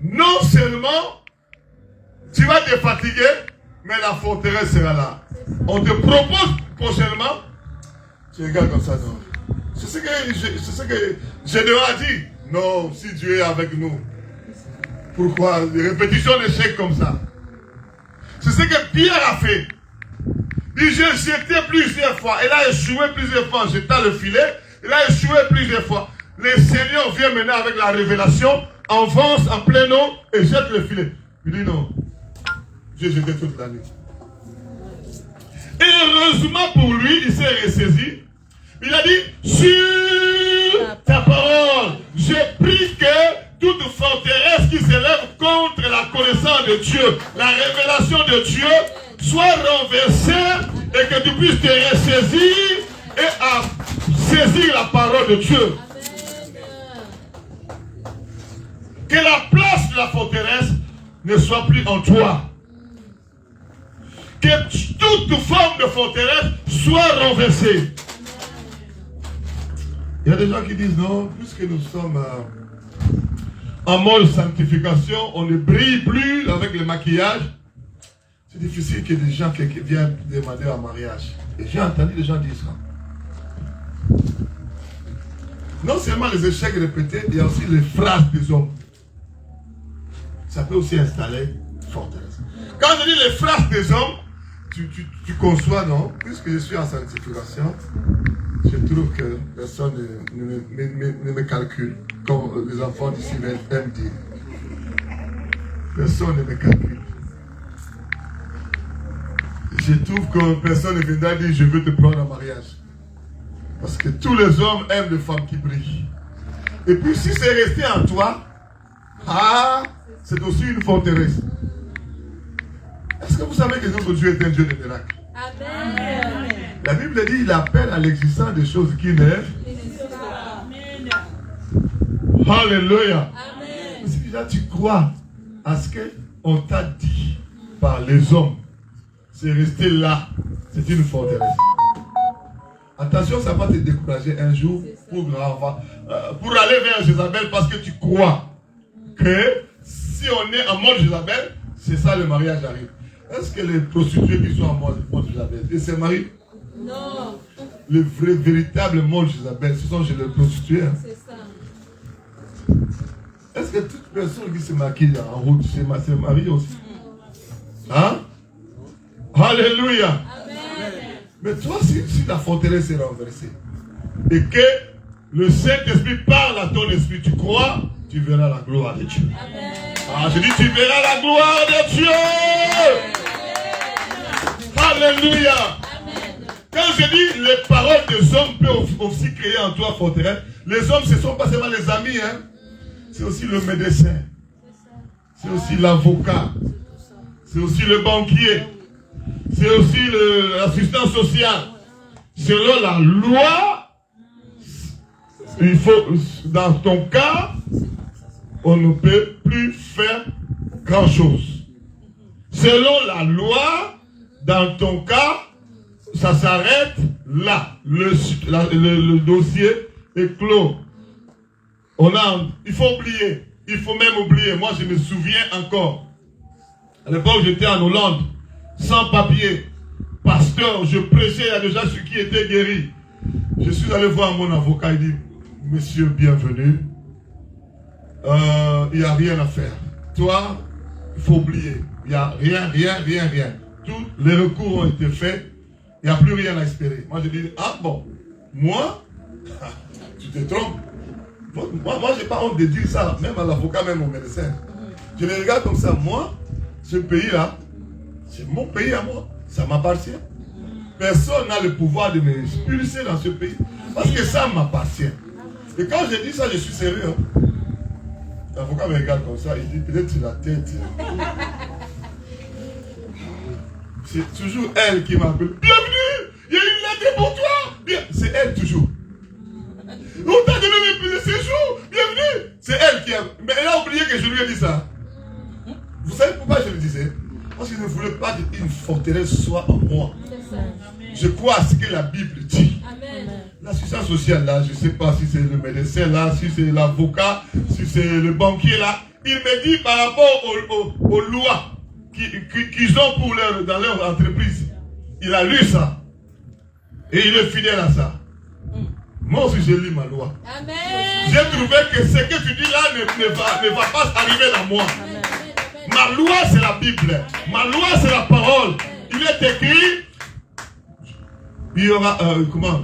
Non seulement tu vas te fatiguer, mais la forteresse sera là. On te propose prochainement. Tu regardes comme ça, non. C'est ce que Gédéon a dit. Non, si Dieu est avec nous. Pourquoi les répétitions d'échecs comme ça? C'est ce que Pierre a fait. Il j'ai jeté plusieurs fois. Il a échoué plusieurs fois en jetant le filet. Il a échoué plusieurs fois. Le Seigneur vient maintenant avec la révélation, avance en plein eau et jette le filet. Il dit non. J'ai jeté toute la nuit. Et heureusement pour lui, il s'est ressaisi. Il a dit, sur ta parole, je prie que toute forteresse qui s'élève contre la connaissance de Dieu, la révélation de Dieu, soit renversée et que tu puisses te ressaisir et à saisir la parole de Dieu. Que la place de la forteresse ne soit plus en toi. Que toute forme de forteresse soit renversée. Il y a des gens qui disent non, puisque nous sommes en mode sanctification, on ne brille plus avec le maquillage. C'est difficile que des gens qui viennent demander un mariage. Et j'ai entendu des gens dire ça. Non seulement les échecs répétés, il y a aussi les phrases des hommes. Ça peut aussi installer forteresse. Quand je dis les phrases des hommes, tu conçois, non? Puisque je suis en sanctification, je trouve que personne ne me calcule, comme les enfants d'ici aiment dire. Personne ne me calcule. Je trouve que personne ne viendra dire je veux te prendre en mariage. Parce que tous les hommes aiment les femmes qui brillent. Et puis si c'est resté en toi, c'est aussi une forteresse. Est-ce que vous savez que notre Dieu est un Dieu de miracles? Amen. La Bible dit il appelle à l'existence des choses qui naissent. Alléluia. Amen. Si déjà tu crois à ce qu'on t'a dit par les hommes, c'est rester là. C'est une forteresse. Attention, ça va te décourager un jour pour aller vers Jézabel parce que tu crois que si on est en mode Jézabel, c'est ça le mariage arrive. Est-ce que les prostituées qui sont en mode Jézabel, et se marient? Non. Le vrai, véritable mode Jézabel, ce sont chez les prostituées. Hein? C'est ça. Est-ce que toute personne qui se maquille en route se marie aussi? Hein? Alléluia. Amen. Mais toi, si la forteresse est renversée et que le Saint-Esprit parle à ton esprit, tu crois, tu verras la gloire de Dieu. Amen. Ah, je dis, tu verras la gloire de Dieu. Alléluia. Amen. Quand je dis les paroles des hommes peuvent aussi créer en toi forteresse, les hommes, ce ne sont pas seulement les amis, hein. C'est aussi le médecin, c'est aussi l'avocat, c'est aussi le banquier, c'est aussi l'assistant social. Selon la loi, il faut, dans ton cas, on ne peut plus faire grand-chose. Selon la loi, dans ton cas, ça s'arrête là. Le dossier est clos. Il faut oublier. Il faut même oublier. Moi, je me souviens encore. À l'époque, j'étais en Hollande, sans papier. Pasteur, je prêchais, il y a déjà ceux qui étaient guéris. Je suis allé voir mon avocat, il dit, monsieur, bienvenue. Il n'y a rien à faire. Toi, il faut oublier. Il n'y a rien. Tous les recours ont été faits. Il n'y a plus rien à espérer. Moi, je dis, ah bon, moi, tu te trompes. Moi, je n'ai pas honte de dire ça, même à l'avocat, même au médecin. Je les regarde comme ça. Moi, ce pays-là, c'est mon pays à moi. Ça m'appartient. Personne n'a le pouvoir de m'expulser dans ce pays. Parce que ça m'appartient. Et quand je dis ça, je suis sérieux. Hein. L'avocat me regarde comme ça. Il dit, peut-être c'est la tête. C'est toujours elle qui m'appelle. Bienvenue! Il y a une lettre pour toi! C'est elle toujours. On t'a donné le séjour, bienvenue. C'est elle qui a... Mais elle a oublié que je lui ai dit ça. Vous savez pourquoi je le disais? Parce que je ne voulais pas qu'une forteresse soit en moi. Je crois à ce que la Bible dit. L'assistance sociale là, je ne sais pas si c'est le médecin là, si c'est l'avocat, si c'est le banquier là. Il me dit par rapport aux lois qu'ils ont dans leur entreprise. Il a lu ça. Et il est fidèle à ça. Moi aussi, j'ai lu ma loi. Amen. J'ai trouvé que ce que tu dis là ne va pas arriver dans moi. Amen. Ma loi, c'est la Bible. Ma loi, c'est la parole. Il est écrit, il y aura,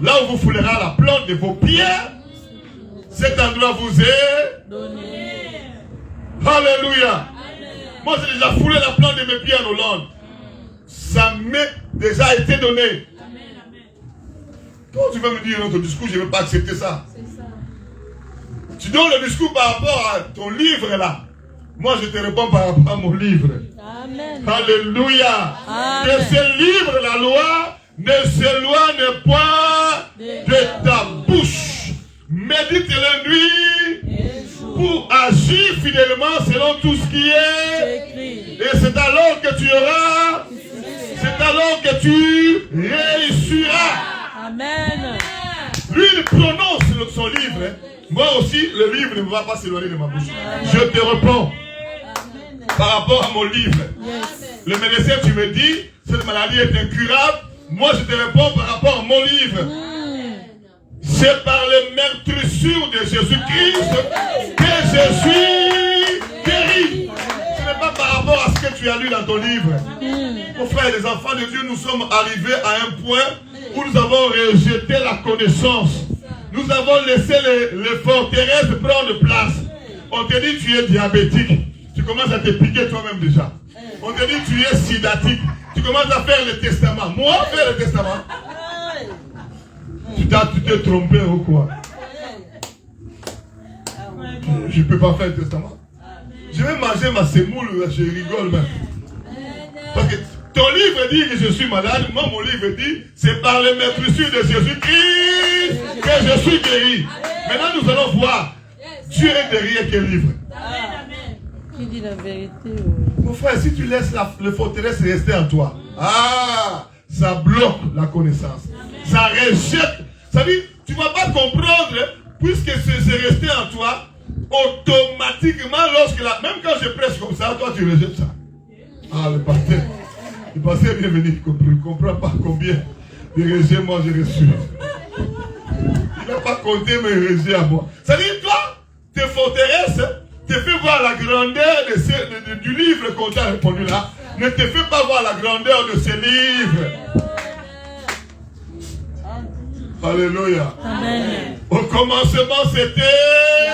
là où vous foulerez la plante de vos pieds, cet endroit vous est donné. Alléluia. Moi, j'ai déjà foulé la plante de mes pieds en Hollande. Ça m'est déjà été donné. Quand tu vas me dire dans ton discours, je ne vais pas accepter ça. Tu donnes le discours par rapport à ton livre là. Moi, je te réponds par rapport à mon livre. Amen. Alléluia. Amen. Que ce livre, la loi, ne s'éloigne pas de ta bouche. Médite la nuit pour agir fidèlement selon tout ce qui est. Et c'est alors que tu auras, c'est alors que tu réussiras. Amen. Lui, il prononce son livre. Hein. Moi aussi, le livre ne va pas s'éloigner de ma bouche. Je te réponds par rapport à mon livre. Le médecin, tu me dis, cette maladie est incurable. Moi, je te réponds par rapport à mon livre. C'est par les meurtrissures de Jésus-Christ que je suis guéri. Ce n'est pas par rapport à ce que tu as lu dans ton livre. Mon frère, les enfants de Dieu, nous sommes arrivés à un point où nous avons rejeté la connaissance. Nous avons laissé les forteresses prendre place. On te dit tu es diabétique. Tu commences à te piquer toi-même déjà. On te dit tu es sidatique. Tu commences à faire le testament. Moi, faire le testament. Tu t'es trompé ou quoi? Je ne peux pas faire le testament. Je vais manger ma semoule, je rigole même. Parce que ton livre dit que je suis malade. Moi, mon livre dit, c'est par les meurtrissures de Jésus-Christ que je suis guéri. Maintenant, nous allons voir. Dieu est derrière quel livre? Qui dit la vérité? Mon frère, si tu laisses le forteresse rester en toi, ça bloque la connaissance. Ça rejette. Ça dit, tu ne vas pas comprendre, puisque c'est resté en toi, automatiquement, même quand je prêche comme ça, toi tu rejettes ça. Le pasteur est bien venu, il ne comprend pas combien de rejets moi j'ai reçu. Il n'a pas compté mes rejets à moi. Ça dit, toi, tes forteresses te fait voir la grandeur du livre qu'on t'a répondu là. Ne te fais pas voir la grandeur de ce livre. Alléluia. Amen. Au commencement, c'était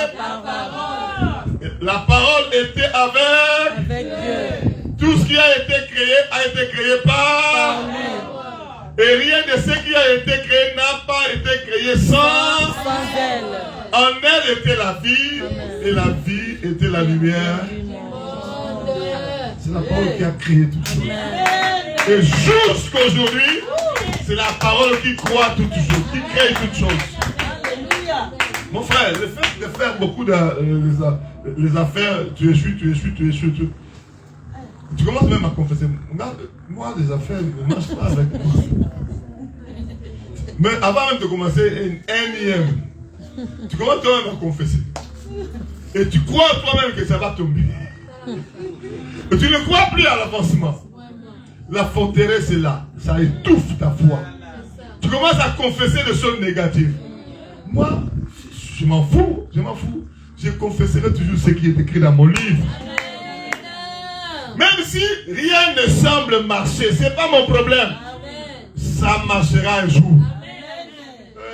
La parole. La parole était avec Dieu. Tout ce qui a été créé par Amen. Et rien de ce qui a été créé n'a pas été créé sans elle. En elle était la vie. Amen. Et la vie était la lumière. C'est la parole qui a créé toutes choses. Et jusqu'aujourd'hui, c'est la parole qui croit toutes choses, qui crée toutes choses. Mon frère, le fait de faire beaucoup les affaires, tu échoues. Tu commences même à confesser. Moi, les affaires ne marchent pas avec moi. Mais avant même de commencer, une énième, tu commences toi-même à confesser. Et tu crois toi-même que ça va tomber. Et tu ne crois plus à l'avancement. La forteresse est là. Ça étouffe ta foi. Tu commences à confesser des choses négatives. Moi, je m'en fous. Je confesserai toujours ce qui est écrit dans mon livre. Même si rien ne semble marcher, ce n'est pas mon problème. Ça marchera un jour.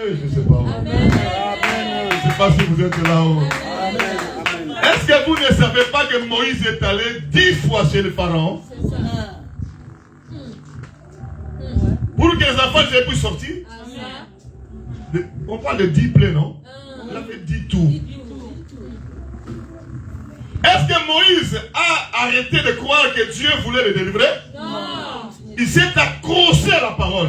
Je ne sais pas où. Je ne sais pas si vous êtes là-haut. Est-ce que vous ne savez pas que Moïse est allé 10 fois chez le pharaon pour que les enfants ne puissent sortir? On parle de 10 plaies, non? Il a fait 10 tours. Est-ce que Moïse a arrêté de croire que Dieu voulait le délivrer? Non. Il s'est accroché à la parole.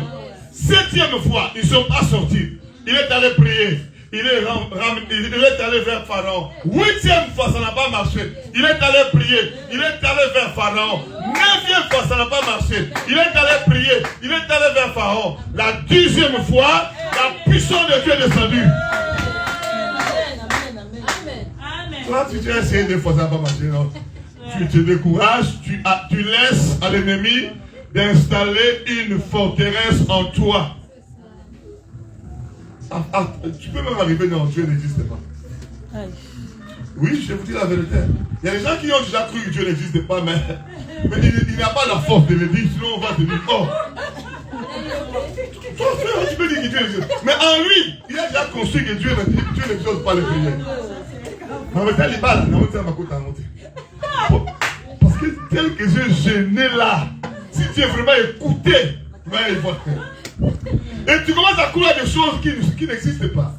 7e fois, ils ne sont pas sortis. Il est allé prier. Il est allé vers Pharaon. 8e fois, ça n'a pas marché. Il est allé prier. Il est allé vers Pharaon. 9e fois, ça n'a pas marché. Il est allé prier. Il est allé vers Pharaon. La 10e fois, la puissance de Dieu est descendue. Toi, tu as essayé des fois, ça n'a pas marché, non? Tu te décourages, tu laisses à l'ennemi d'installer une forteresse en toi. Tu peux même arriver dans Dieu n'existe pas. Oui, je vous dis la vérité. Il y a des gens qui ont déjà cru que Dieu n'existe pas, mais il n'a pas la force de le dire, sinon on va te dire, oh. Toi, frère, tu peux dire que Dieu existe. Mais en lui, il a déjà construit que Dieu n'existe pas les prières. Parce que tel que je né là, si tu es vraiment écouté, il va faire. Et tu commences à croire des choses qui n'existent pas.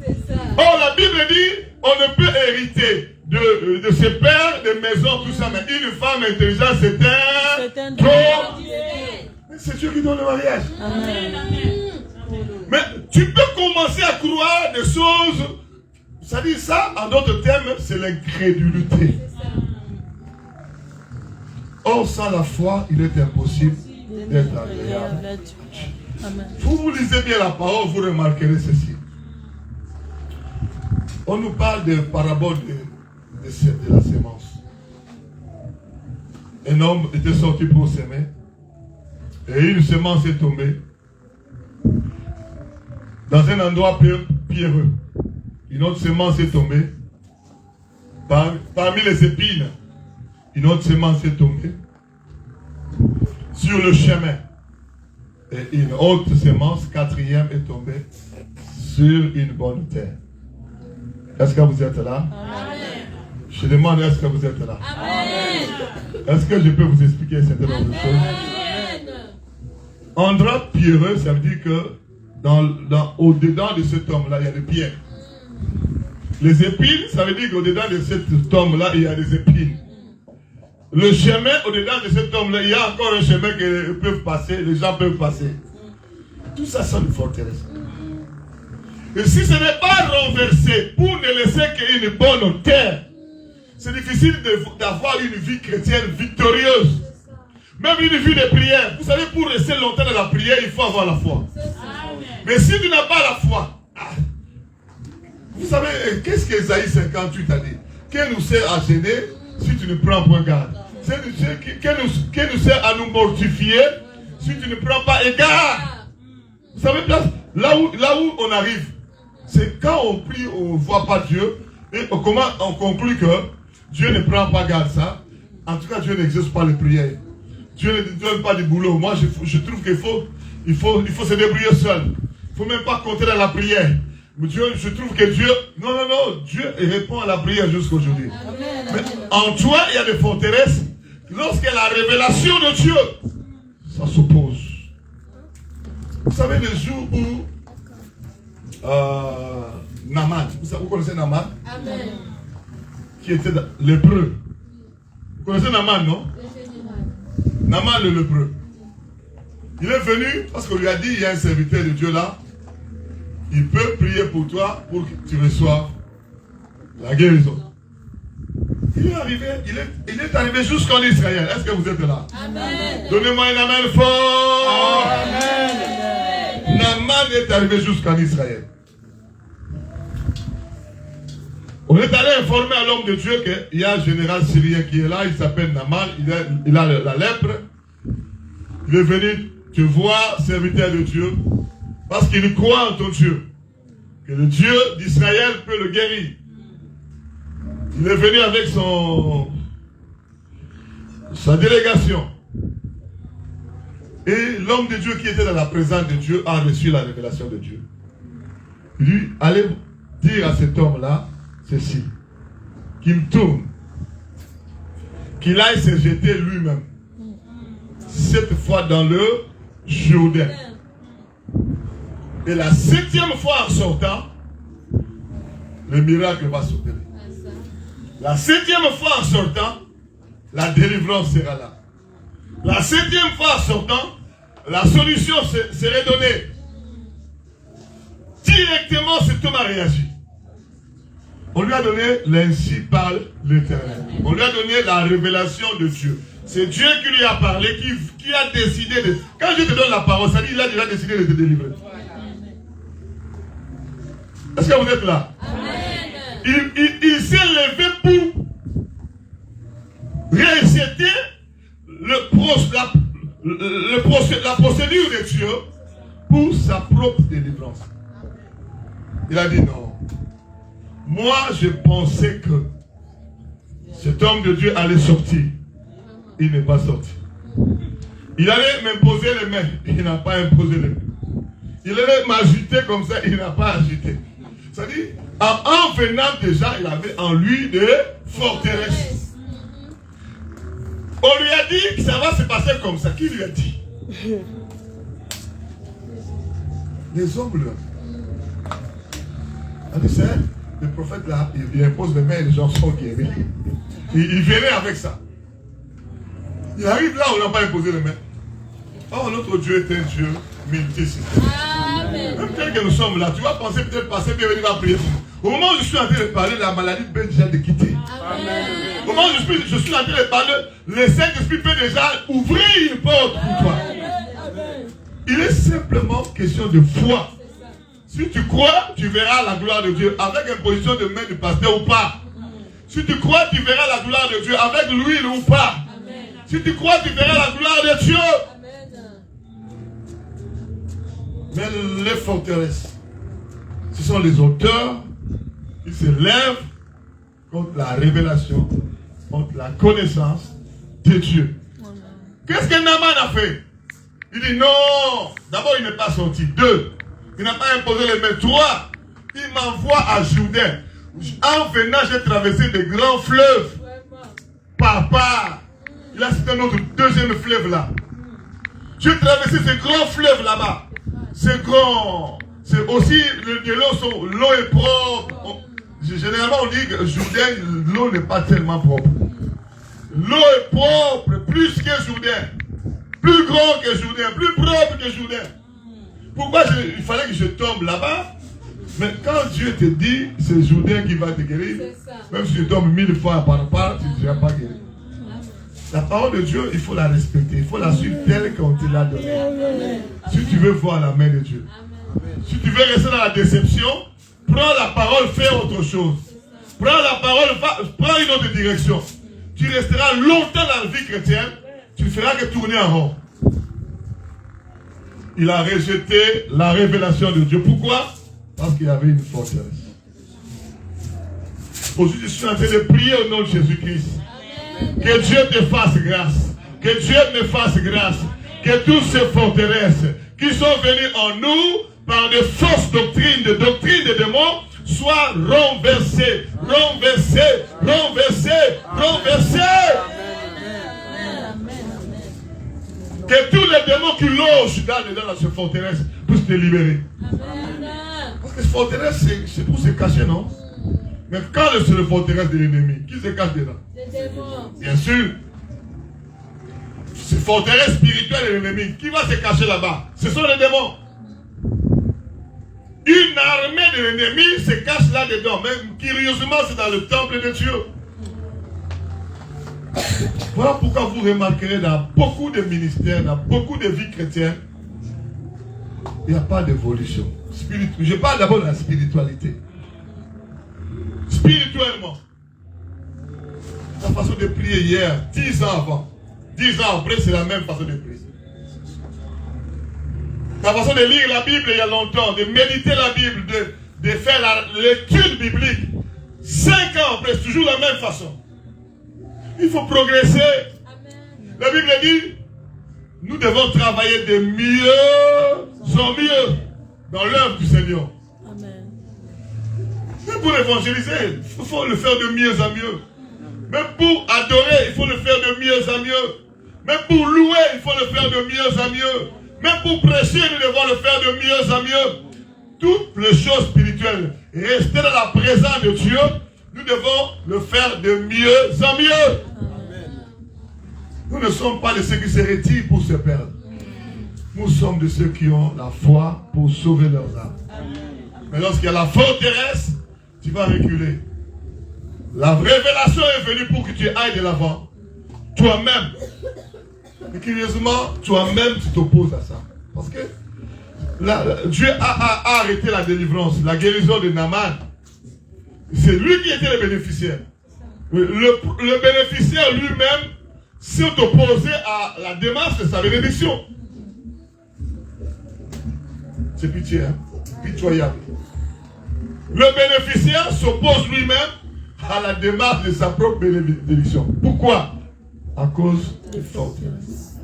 Or, la Bible dit, on ne peut hériter de ses pères, des maisons, tout ça, mais une femme intelligente, c'est un trop. Mais c'est Dieu qui donne le mariage. Amen. Mais tu peux commencer à croire des choses. Ça dit ça, en d'autres termes, c'est l'incrédulité. Or, sans la foi, il est impossible d'être agréable. Vous lisez bien la parole, vous remarquerez ceci. On nous parle de parabole de la sémence. Un homme était sorti pour s'aimer. Et une semence est tombée dans un endroit pierreux. Une autre semence est tombée parmi les épines. Une autre semence est tombée sur le chemin. Et une autre semence, 4e, est tombée sur une bonne terre. Est-ce que vous êtes là? Amen. Je demande, est-ce que vous êtes là? Amen. Est-ce que je peux vous expliquer certaines autres choses? Endroit pierreux, ça veut dire que au-dedans de cet homme-là, il y a des pierres. Les épines, ça veut dire qu'au-dedans de cet homme-là, il y a des épines. Le chemin, au-dedans de cet homme-là, il y a encore un chemin que peuvent passer, les gens peuvent passer. Tout ça, c'est une forteresse. Et si ce n'est pas renversé pour ne laisser qu'une bonne terre, c'est difficile d'avoir une vie chrétienne victorieuse. Même une vie de prière. Vous savez, pour rester longtemps dans la prière, il faut avoir la foi. Mais si tu n'as pas la foi, vous savez, qu'est-ce qu'Ésaïe 58 a dit? Qu'elle nous sert à gêner si tu ne prends pas garde? Qu'elle nous sert à nous mortifier si tu ne prends pas égard? Vous savez, là où on arrive, c'est quand on prie, on ne voit pas Dieu, et on conclut que Dieu ne prend pas garde ça. En tout cas, Dieu n'exauce pas les prières. Dieu ne donne pas du boulot. Moi, je trouve qu'il faut se débrouiller seul. Il ne faut même pas compter dans la prière. Mais Dieu, je trouve que Dieu... Non, Dieu répond à la prière jusqu'aujourd'hui. Mais en toi, il y a des forteresses. Lorsqu'il y a la révélation de Dieu, ça s'oppose. Vous savez, le jour où Naaman, vous connaissez Naaman? Amen. Qui était lépreux. Vous connaissez Naaman, non? Naaman le lépreux. Il est venu parce qu'on lui a dit, il y a un serviteur de Dieu là, il peut prier pour toi pour que tu reçoives la guérison. Il est arrivé, il est arrivé jusqu'en Israël. Est-ce que vous êtes là? Amen. Donnez-moi un amen fort. Amen. Naaman est arrivé jusqu'en Israël. On est allé informer à l'homme de Dieu qu'il y a un général syrien qui est là, il s'appelle Naaman, il a la lèpre. Il est venu te voir, serviteur de Dieu, parce qu'il croit en ton Dieu, que le Dieu d'Israël peut le guérir. Il est venu avec sa délégation. Et l'homme de Dieu qui était dans la présence de Dieu a reçu la révélation de Dieu. Il lui allait dire à cet homme-là ceci, qu'il me tourne, qu'il aille se jeter lui-même, cette fois dans le Jourdain. Et la 7e fois en sortant, le miracle va s'opérer. La 7e fois en sortant, la délivrance sera là. La 7e fois en sortant, la solution serait donnée. Directement, cet homme a réagi. On lui a donné l'ainsi parle l'Éternel. On lui a donné la révélation de Dieu. C'est Dieu qui lui a parlé, qui a décidé de... Quand je te donne la parole, ça dit qu'il a déjà décidé de te délivrer. Est-ce que vous êtes là? Amen. Il s'est levé pour réciter la procédure de Dieu pour sa propre délivrance. Il a dit non. Moi, je pensais que cet homme de Dieu allait sortir. Il n'est pas sorti. Il allait m'imposer les mains. Il n'a pas imposé les mains. Il allait m'agiter comme ça. Il n'a pas agité. C'est-à-dire, en venant déjà, il avait en lui des forteresses. On lui a dit que ça va se passer comme ça. Qui lui a dit? Les hommes là. On dit, c'est le prophète là, il impose les mains et les gens sont guéris. Il venait avec ça. Il arrive là, on n'a pas imposé les mains. Oh, notre Dieu est un Dieu multisystème. Même tel que nous sommes là, tu vas penser peut-être passer, bienvenue, va prier pour nous. Au moment où je suis en train de parler, la maladie peut déjà te quitter. Au moment où je suis en train de parler, le Saint-Esprit peut déjà ouvrir une porte pour toi. Il est simplement question de foi. Si tu crois, tu verras la gloire de Dieu avec imposition de main du pasteur ou pas. Si tu crois, tu verras la gloire de Dieu avec l'huile ou pas. Si tu crois, tu verras la gloire de Dieu. Mais les forteresses, ce sont les auteurs qui se lèvent contre la révélation, contre la connaissance de Dieu. Qu'est-ce que Naaman a fait? Il dit non. D'abord, il n'est pas sorti. 2, il n'a pas imposé les mains. 3, il m'envoie à Jourdain. En venant, j'ai traversé des grands fleuves. Papa. Là, c'est notre deuxième fleuve là. J'ai traversé ces grands fleuves là-bas. C'est grand. C'est aussi, l'eau est propre. Généralement, on dit que Jourdain, l'eau n'est pas tellement propre. L'eau est propre, plus que Jourdain. Plus grand que Jourdain, plus propre que Jourdain. Pourquoi il fallait que je tombe là-bas? Mais quand Dieu te dit, c'est Jourdain qui va te guérir, même si tu tombes 1000 fois par part, tu ne seras pas guéri. La parole de Dieu, il faut la respecter, il faut la suivre telle qu'on te l'a donnée. Si tu veux voir la main de Dieu. Si tu veux rester dans la déception, prends la parole, fais autre chose. Prends la parole, prends une autre direction. Tu resteras longtemps dans la vie chrétienne, tu ne feras que tourner en rond. Il a rejeté la révélation de Dieu. Pourquoi? Parce qu'il y avait une forteresse. Aujourd'hui, je suis en train de prier au nom de Jésus-Christ. Que Dieu te fasse grâce. Que Dieu me fasse grâce. Que toutes ces forteresses qui sont venues en nous par de fausses doctrines, de doctrines de démons, soient renversées, renversées, renversées, renversées. Que tous les démons qui logent dans cette forteresse puissent te libérer. Parce que cette forteresse, c'est pour se cacher, non? Mais quand c'est la forteresse de l'ennemi, qui se cache dedans? Les démons. Bien sûr. C'est forteresse spirituelle de l'ennemi. Qui va se cacher là-bas? Ce sont les démons. Une armée de l'ennemi se cache là-dedans. Même curieusement, c'est dans le temple de Dieu. Voilà pourquoi vous remarquerez dans beaucoup de ministères, dans beaucoup de vies chrétiennes, il n'y a pas d'évolution. Je parle d'abord de la spiritualité. Spirituellement. La façon de prier hier, 10 ans avant, 10 ans après, c'est la même façon de prier. La façon de lire la Bible il y a longtemps, de méditer la Bible, de faire l'étude biblique. 5 ans après, c'est toujours la même façon. Il faut progresser. Amen. La Bible dit, nous devons travailler de mieux en mieux dans l'œuvre du Seigneur. Amen. Même pour évangéliser, il faut le faire de mieux en mieux. Même pour adorer, il faut le faire de mieux en mieux. Même pour louer, il faut le faire de mieux en mieux. Même pour prêcher, nous devons le faire de mieux en mieux. Toutes les choses spirituelles, rester dans la présence de Dieu, nous devons le faire de mieux en mieux. Amen. Nous ne sommes pas de ceux qui se retirent pour se perdre. Nous sommes de ceux qui ont la foi pour sauver leurs âmes. Mais lorsqu'il y a la forteresse, tu vas reculer. La révélation est venue pour que tu ailles de l'avant. Toi-même. Et curieusement, toi-même, tu t'opposes à ça. Parce que Dieu a arrêté la délivrance, la guérison de Naaman. C'est lui qui était le bénéficiaire. Le bénéficiaire lui-même s'est opposé à la démarche de sa bénédiction. C'est pitié, hein? Pitoyable. Le bénéficiaire s'oppose lui-même à la démarche de sa propre bénédiction. Pourquoi? À cause des forteresses.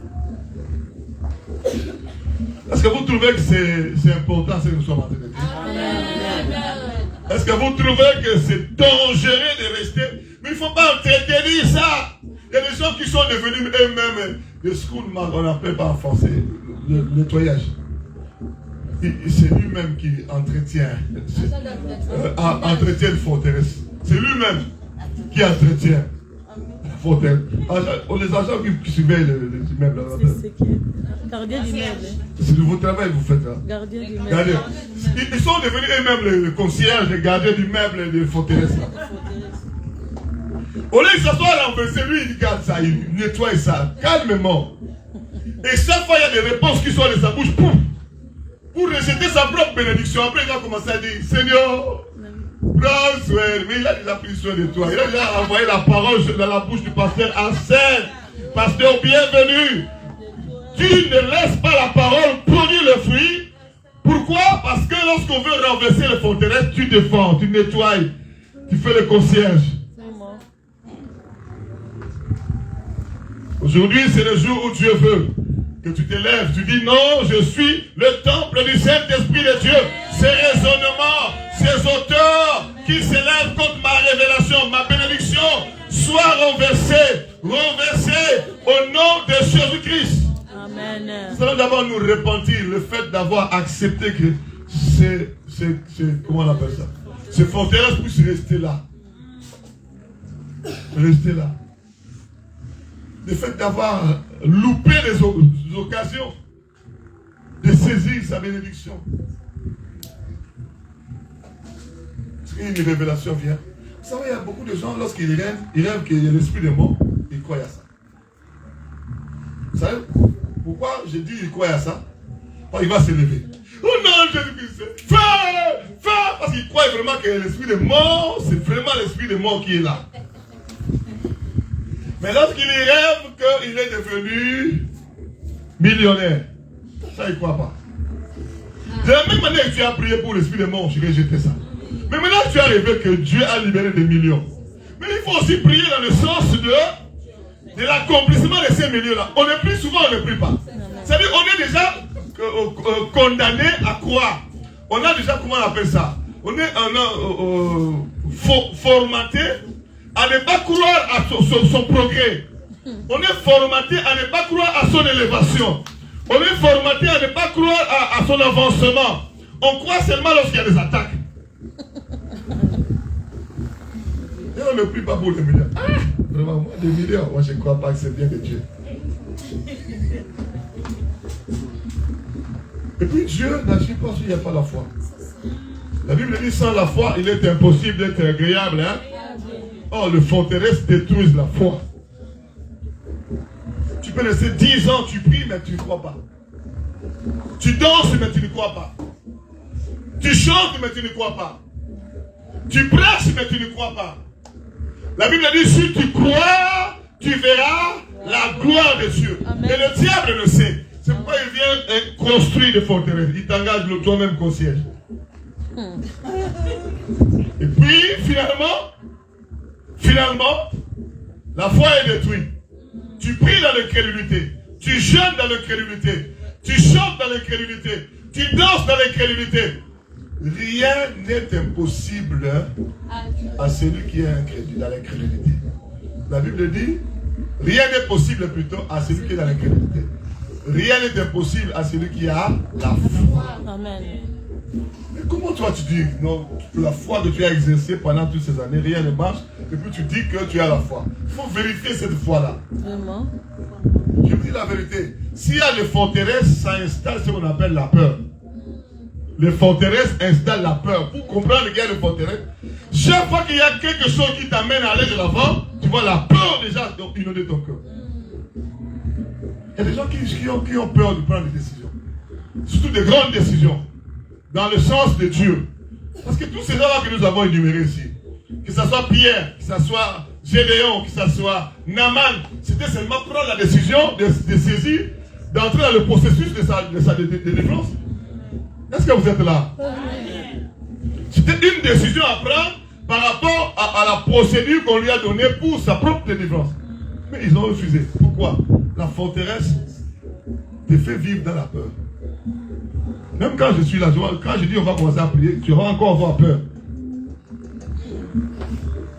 Est-ce que vous trouvez que c'est important ce que nous sommes en train de dire? Est-ce que vous trouvez que c'est dangereux de rester? Mais il ne faut pas entretenir ça. Il y a des gens qui sont devenus eux-mêmes des schoolman, on appelle pas en français, le nettoyage. C'est lui-même qui entretient une forteresse. C'est lui-même qui entretient la forteresse. Les agents qui surveillent les immeubles. Gardien d'immeuble. C'est de votre travail que vous faites là. Gardien d'immeuble. Ils sont devenus eux-mêmes les concierges, les gardiens d'immeubles et des forteresses là. Au lieu de s'asseoir là, c'est lui qui garde ça, il nettoie ça calmement. Et chaque fois il y a des réponses qui sont de sa bouche pour rejeter sa propre bénédiction. Après, il va commencer à dire, Seigneur, prends soin. Mais il a déjà pris soin de toi. Il a déjà envoyé la parole dans la bouche du pasteur en scène. Pasteur, bienvenue. Tu ne laisses pas la parole produire le fruit. Pourquoi? Parce que lorsqu'on veut renverser les forteresses, tu défends, tu nettoies, tu fais le concierge. Aujourd'hui, c'est le jour où Dieu veut que tu te lèves, tu dis non, je suis le temple du Saint-Esprit de Dieu. Ces raisonnements, ces auteurs qui s'élèvent contre ma révélation, ma bénédiction, soient renversés, renversés au nom de Jésus-Christ. Amen. Nous allons d'abord nous repentir le fait d'avoir accepté que comment on appelle ça? Ces forteresses puissent rester là. Rester là. Le fait d'avoir loupé les occasions de saisir sa bénédiction. une révélation vient. Vous savez, il y a beaucoup de gens, lorsqu'ils rêvent qu'il y a l'esprit des morts, ils croient à ça. Vous savez pourquoi je dis qu'ils croient à ça? Parce qu'il va se lever. Oh non, Jésus-Christ, feu! Feu! Parce qu'il croit vraiment que l'esprit des morts, c'est vraiment l'esprit des morts qui est là. Mais lorsqu'il rêve qu'il est devenu millionnaire, ça, il ne croit pas. De la même manière que tu as prié pour l'esprit des morts, je vais jeter ça. Mais maintenant, tu as rêvé que Dieu a libéré des millions. Mais il faut aussi prier dans le sens de l'accomplissement de ces millions-là. On ne prie souvent, on ne prie pas. C'est-à-dire qu'on est déjà condamné à croire. On a déjà, comment on appelle ça? On est formaté à ne pas croire à son progrès. On est formaté à ne pas croire à son élévation. On est formaté à ne pas croire à son avancement. On croit seulement lorsqu'il y a des attaques. Et on ne prie pas pour les millions. Ah, vraiment, moi, des millions, moi je ne crois pas que c'est bien de Dieu. Et puis Dieu n'agit pas s'il n'y a pas la foi. La Bible dit sans la foi, il est impossible d'être agréable. Hein? Oh, le forteresse détruit la foi. Tu peux rester 10 ans, tu pries, mais tu ne crois pas. Tu danses, mais tu ne crois pas. Tu chantes, mais tu ne crois pas. Tu prêches, mais tu ne crois pas. La Bible dit, si tu crois, tu verras la gloire de Dieu. Amen. Et le diable le sait. C'est pourquoi il vient construire des forteresses. Il t'engage toi-même comme siège. Et puis, finalement, la foi est détruite. Tu pries dans l'incrédulité. Tu jeûnes dans l'incrédulité. Tu chantes dans l'incrédulité. Tu danses dans l'incrédulité. Rien n'est impossible à celui qui est incrédule, dans l'incrédulité. La Bible dit, rien n'est possible plutôt à celui qui est dans l'incrédulité. Rien n'est impossible à celui qui a la foi. Amen. Mais comment toi tu dis, non, la foi que tu as exercée pendant toutes ces années, rien ne marche, et puis tu dis que tu as la foi. Il faut vérifier cette foi-là. Vraiment? Je vous dis la vérité. S'il y a des forteresses, ça installe ce qu'on appelle la peur. Les forteresses installent la peur. Pour comprendre qu'il y a des forteresses, chaque fois qu'il y a quelque chose qui t'amène à aller de l'avant, tu vois la peur déjà inonder ton cœur. Il y a des gens qui ont peur de prendre des décisions. Surtout des grandes décisions. Dans le sens de Dieu. Parce que tous ces gens-là que nous avons énumérés ici, que ce soit Pierre, que ce soit Gédéon, que ce soit Naaman, c'était seulement prendre la décision de saisir, d'entrer dans le processus de sa délivrance. Est-ce que vous êtes là? C'était une décision à prendre par rapport à la procédure qu'on lui a donnée pour sa propre délivrance. Mais ils ont refusé. Pourquoi? La forteresse te fait vivre dans la peur. Même quand je suis là, quand je dis on va commencer à prier, tu vas encore avoir peur.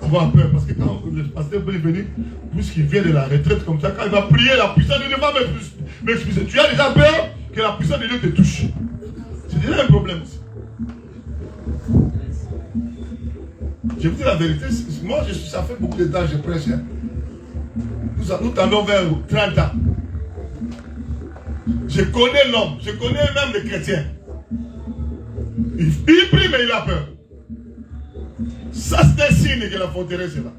Avoir peur, parce que quand le pasteur peut venir, puisqu'il vient de la retraite comme ça, quand il va prier, la puissance de Dieu va m'excuser. Tu as déjà peur que la puissance de Dieu te touche. C'est déjà un problème aussi. Je vous dis la vérité, moi ça fait beaucoup de temps que je prêche. Hein. Nous tendons vers 30 ans. Je connais l'homme, je connais même les chrétiens. Il prie mais il a peur. Ça c'est un signe que la forteresse est là.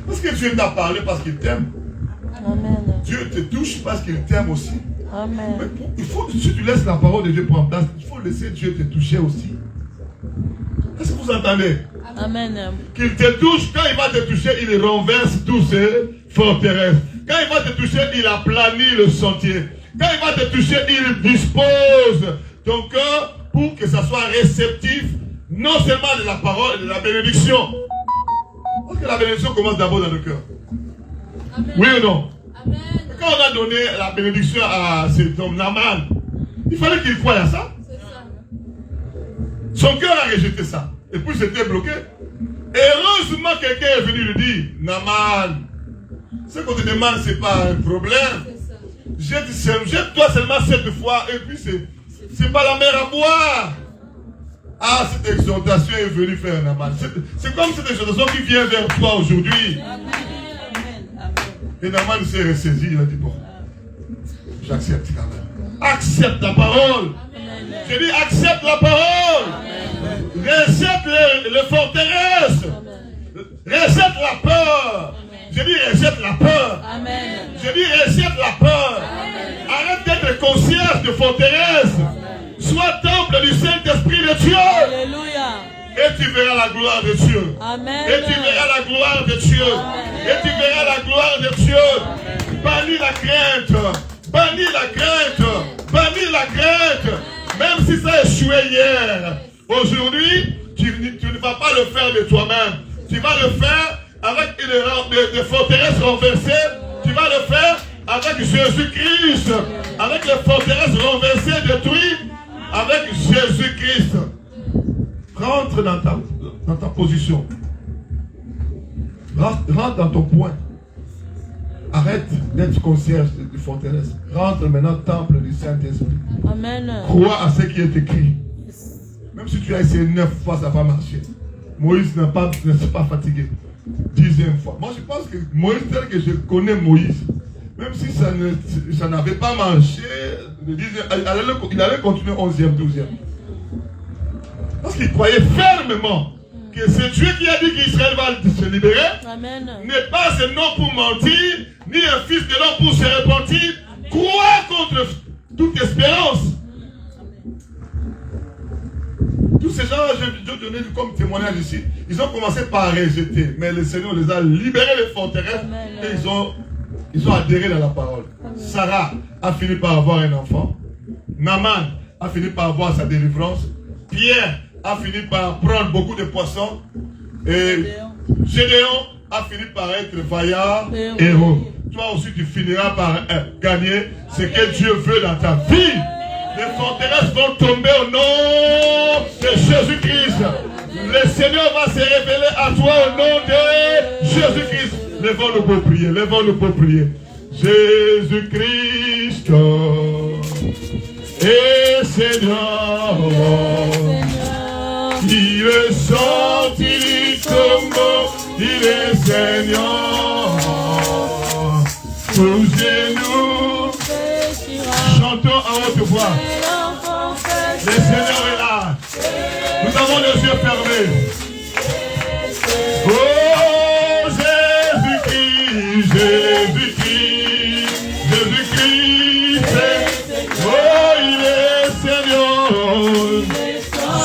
Parce que Dieu t'a parlé parce qu'il t'aime. Amen. Dieu te touche parce qu'il t'aime aussi. Amen. Mais il faut, si tu laisses la parole de Dieu prendre place, il faut laisser Dieu te toucher aussi. Est-ce que vous entendez? Amen. Qu'il te touche, quand il va te toucher, il renverse tous ces forteresses. Quand il va te toucher, il aplanit le sentier. Quand il va te toucher, il dispose ton cœur pour que ça soit réceptif, non seulement de la parole et de la bénédiction. Parce que la bénédiction commence d'abord dans le cœur. Amen. Oui ou non? Amen. Quand on a donné la bénédiction à cet homme, Naaman, il fallait qu'il croie à ça. Son cœur a rejeté ça. Et puis c'était bloqué. Et heureusement, quelqu'un est venu lui dire, Naaman, ce qu'on te demande, ce n'est pas un problème. Jette-toi seulement cette fois, et puis c'est pas la mer à boire. Ah, cette exhortation est venue faire Naaman. C'est comme cette exhortation qui vient vers toi aujourd'hui. Et Naaman s'est ressaisi, il a dit, bon, j'accepte quand même. Accepte la parole. Je dis, accepte la parole. Accepte les forteresses. Rejette la peur. Je dis rejette la peur. Amen. Je dis rejette la peur. Arrête d'être concierge de forteresse. Sois temple du Saint-Esprit de Dieu. Alléluia. Et tu verras la gloire de Dieu. Amen. Et tu verras la gloire de Dieu. Et tu verras la gloire de Dieu. Bannis la crainte. Bannis la crainte. Bannis la crainte. Même si ça a échoué hier. Aujourd'hui, tu ne vas pas le faire de toi-même. Tu vas le faire avec des forteresses renversées. Tu vas le faire avec Jésus-Christ. Avec les forteresses renversées, détruites. Avec Jésus-Christ. Rentre dans ta position. Rentre dans ton point. Arrête d'être concierge de forteresse. Rentre maintenant au temple du Saint-Esprit. Amen. Crois à ce qui est écrit. Même si tu as essayé 9 fois, ça n'a pas marché. Moïse ne s'est pas fatigué. 10e fois. Moi, je pense que Moïse, tel que je connais Moïse, même si ça n'avait pas marché, il allait continuer 11e, 12e. Parce qu'il croyait fermement que c'est Dieu qui a dit qu'Israël va se libérer. Amen. N'est pas un homme pour mentir, ni un fils de l'homme pour se repentir. Crois contre toute espérance. Tous ces gens, je vais donner comme témoignage ici, ils ont commencé par rejeter, mais le Seigneur les a libérés des forteresses et ils ont adhéré dans la parole. Amen. Sarah a fini par avoir un enfant. Naaman a fini par avoir sa délivrance. Pierre a fini par prendre beaucoup de poissons. Et Gédéon a fini par être vaillant héros. Toi aussi tu finiras par gagner ce que Dieu veut dans ta vie. Les forteresses vont tomber au nom de Jésus-Christ. Le Seigneur va se révéler à toi au nom de Jésus-Christ. Lèvons-nous pour prier, lèvons-nous pour prier. Jésus-Christ est Seigneur. Il est sorti comme il est Seigneur. Posez-nous. Chantons à haute voix. Le Seigneur est là. Nous avons les yeux fermés. Oh Jésus-Christ, Jésus-Christ, Jésus-Christ. Oh il est Seigneur.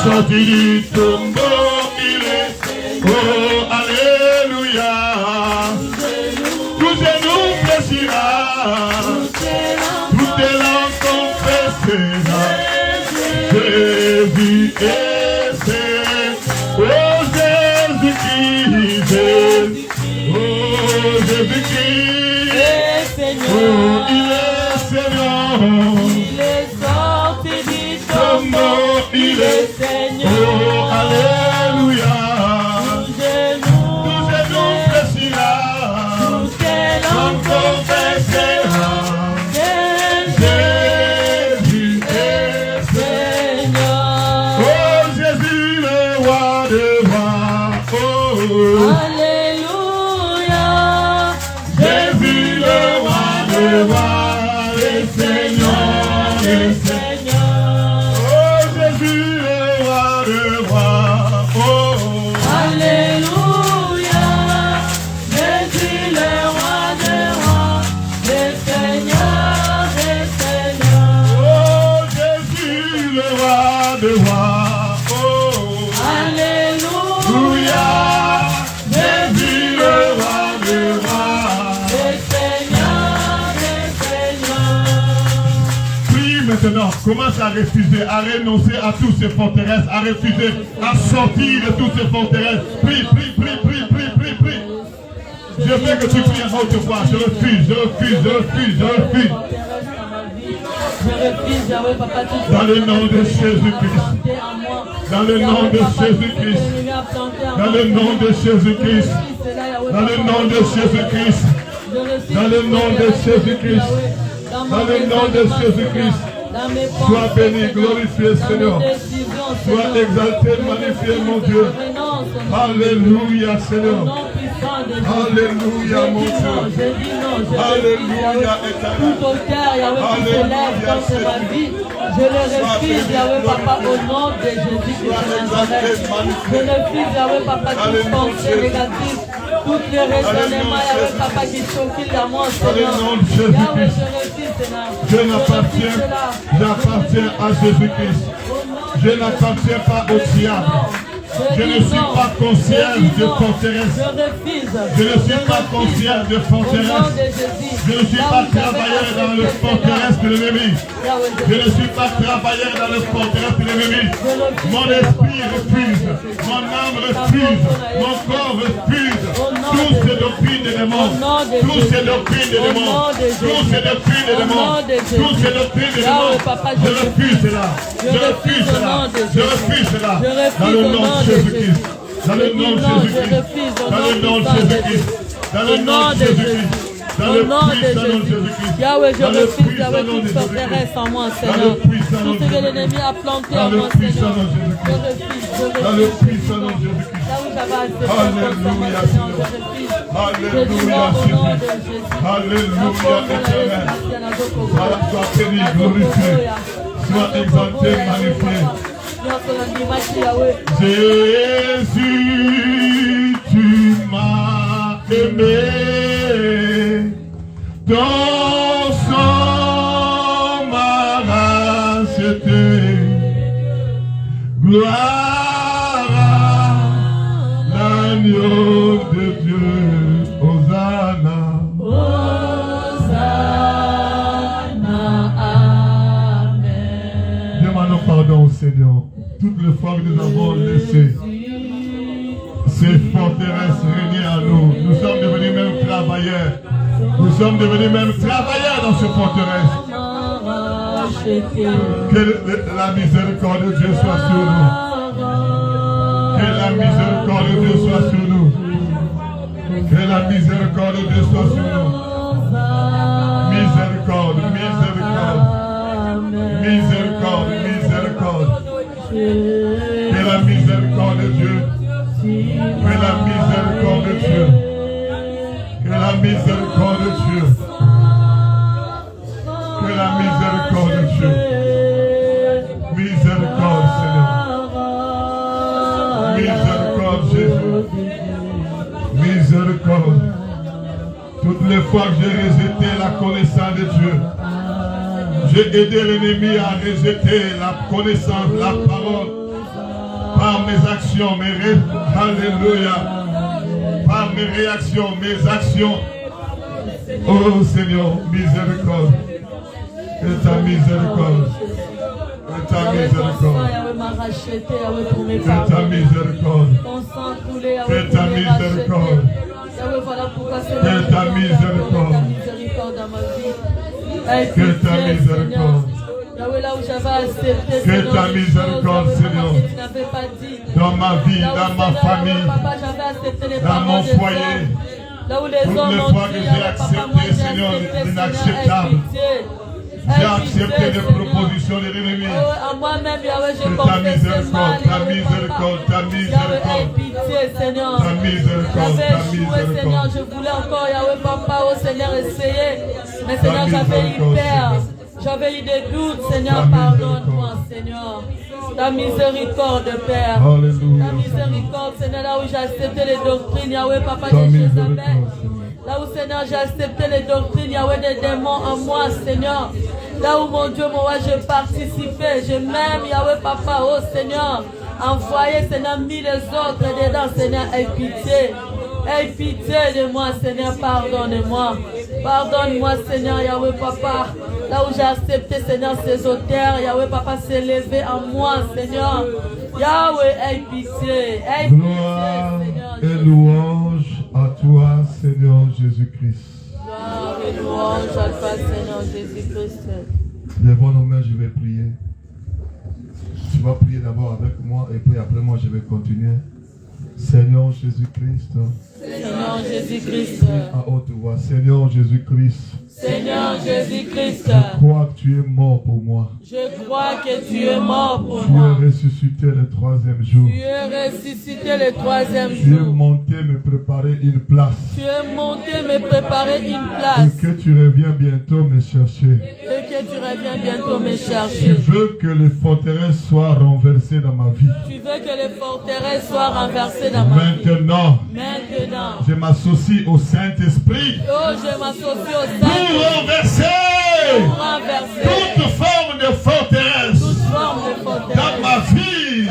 Sorti du tombeau, il est. Oh alléluia. Tout genou fléchira. Jésus est Seigneur. Oh Jésus-Christ. Oh Jésus-Christ est Seigneur. Oh il est Seigneur. Il est sorti du tombeau. Il est Seigneur. Oh alléluia. Tout genou fléchira. Tout langue confessera. Alléluia. Jésus le roi de roi, le Seigneur, le Seigneur. Oh Jésus le roi de roi. Oh. Alléluia. Jésus le roi de roi, le Seigneur, le Seigneur. Oh Jésus le roi de roi. Maintenant, commence à refuser, à renoncer à toutes ces forteresses, à refuser, à sortir de toutes ces forteresses. Prie, prie, prie, prie, prie, prie, prie. Je veux que tu pries à haute voix. Je refuse, je refuse, je refuse, je refuse. Dans le nom de Jésus-Christ. Dans le nom de Jésus-Christ. Dans le nom de Jésus-Christ. Dans le nom de Jésus-Christ. Dans le nom de Jésus-Christ. Dans le nom de Jésus-Christ. Sois béni, glorifié Seigneur. Sois exalté, magnifié mon Dieu. Alléluia Seigneur. sang de Jésus. Alléluia, mon Dieu. Je dis non, je Alléluia, refuse, éternel. tout auteur, Yahweh, qui se lève contre ma vie, je le refuse, Yahweh, Papa, au nom de Jésus de Nazareth. Je refuse, Yahweh, Papa, toute pensée négative, toutes les raisonnements, Yahweh, Papa, qui choquent la mort, Seigneur. Yahweh, je refuse, Seigneur. J'appartiens à Jésus-Christ. Je n'appartiens pas au diable. Je ne suis pas concierge de forteresse. Je ne suis pas concierge de forteresse. Je ne suis pas travailleur dans le forteresse de l'ennemi. Je ne suis pas travailleur dans le forteresse de l'ennemi. Mon esprit refuse. Mon âme refuse. Mon corps refuse. Toutes ces doctrines des démons. Toutes ces doctrines des démons. Toutes ces doctrines des démons. Toutes ces doctrines des démons. Je refuse cela. Je refuse cela. Je refuse cela. Dans le nom de Jésus-Christ. Dans le nom de Jésus-Christ. Dans le nom de Jésus-Christ. Dans le nom de Jésus-Christ. Dans le puissant nom de Jésus-Christ. Yahweh, je refuse, Yahweh, toute forteresse en moi, Seigneur. Tout ce que l'ennemi a planté en moi, Seigneur. Je refuse. Dans le puissant nom de Jésus-Christ. Là où j'avais accepté Seigneur, je refuse. Je dis non au nom de Jésus. Alléluia, éternel. Voilà, sois béni, glorifié. Sois exalté, magnifié. Jésus, tu m'as aimé. Ton sang m'a racheté. Gloire à l'agneau de Dieu. Hosanna. Demandons pardon au Seigneur. Toutes les fois que nous avons laissé ces forteresses régner en nous, nous sommes devenus même travailleurs. Nous sommes devenus même travailleurs dans ces forteresses. Que la miséricorde de Dieu soit sur nous. Que la miséricorde de Dieu soit sur nous. Que la miséricorde de Dieu soit sur nous. Miséricorde, miséricorde. Miséricorde, miséricorde. Que la miséricorde de Dieu. Que la miséricorde de Dieu. Que la miséricorde de Dieu. Que la miséricorde de Dieu. Miséricorde, Seigneur. Miséricorde, Jésus. Miséricorde. Toutes les fois que j'ai rejeté la connaissance de Dieu, j'ai aidé l'ennemi à rejeter la connaissance, la parole, par mes actions, Alléluia. Par mes réactions, mes actions. Oh Seigneur, miséricorde. Que ta miséricorde. Que ta miséricorde. Que ta miséricorde. Que ta miséricorde. Que ta miséricorde. Que ta miséricorde. Que ta miséricorde, Seigneur, dans ma vie, dans ma famille, dans mon foyer, toutes les fois que j'ai accepté, Seigneur, l'inacceptable, j'ai accepté les propositions de l'ennemi. Que ta miséricorde, ta miséricorde, ta miséricorde, ta miséricorde, ta miséricorde. Je voulais encore, Yahweh, Papa, au Seigneur, essayer, mais Seigneur, j'avais eu peur. J'avais eu des doutes, Seigneur, pardonne-moi, Seigneur. Ta miséricorde, Père. Alléluia. Ta miséricorde, Seigneur, là où j'ai accepté les doctrines, Yahweh, Papa, de Jézabel. Là où, Seigneur, j'ai accepté les doctrines, Yahweh, des démons en moi, Seigneur. Là où, mon Dieu, mon roi, je participais. Je m'aime, Yahweh, Papa, oh Seigneur. Envoyez, Seigneur, mis les autres dedans, Seigneur, aie pitié. Aie pitié de moi, Seigneur, pardonne-moi. Pardonne-moi, Seigneur, Yahweh, Papa. Là où j'ai accepté, Seigneur, ces auteurs, Yahweh, Papa, s'est levé en moi, Seigneur. Yahweh, aie pitié. Aie pitié, Gloire Seigneur. et louange à toi, Seigneur Jésus-Christ. Gloire et louange à toi, Seigneur Jésus-Christ. Lèvons nos mains, je vais prier. Tu vas prier d'abord avec moi et puis après moi, je vais continuer. Seigneur Jésus-Christ. Seigneur Jésus-Christ. À haute voix. Seigneur Jésus-Christ. Seigneur Jésus-Christ. Je crois que tu es mort pour moi. Je crois que tu es mort pour Tu moi. es ressuscité le 3e jour. Tu es ressuscité le 3e Tu es jour. monté me préparer une place. Tu es monté me préparer une Et place. que tu reviens bientôt me chercher. Et que tu reviens bientôt me Tu chercher. veux que les forteresses soient renversées dans ma vie. Tu veux que les forteresses soient renversées dans ma vie. Maintenant, Maintenant. je m'associe au Saint-Esprit Oh, je m'associe au pour Saint renverser pour renverser toute forme de forteresse toute forme de dans forteresse ma vie,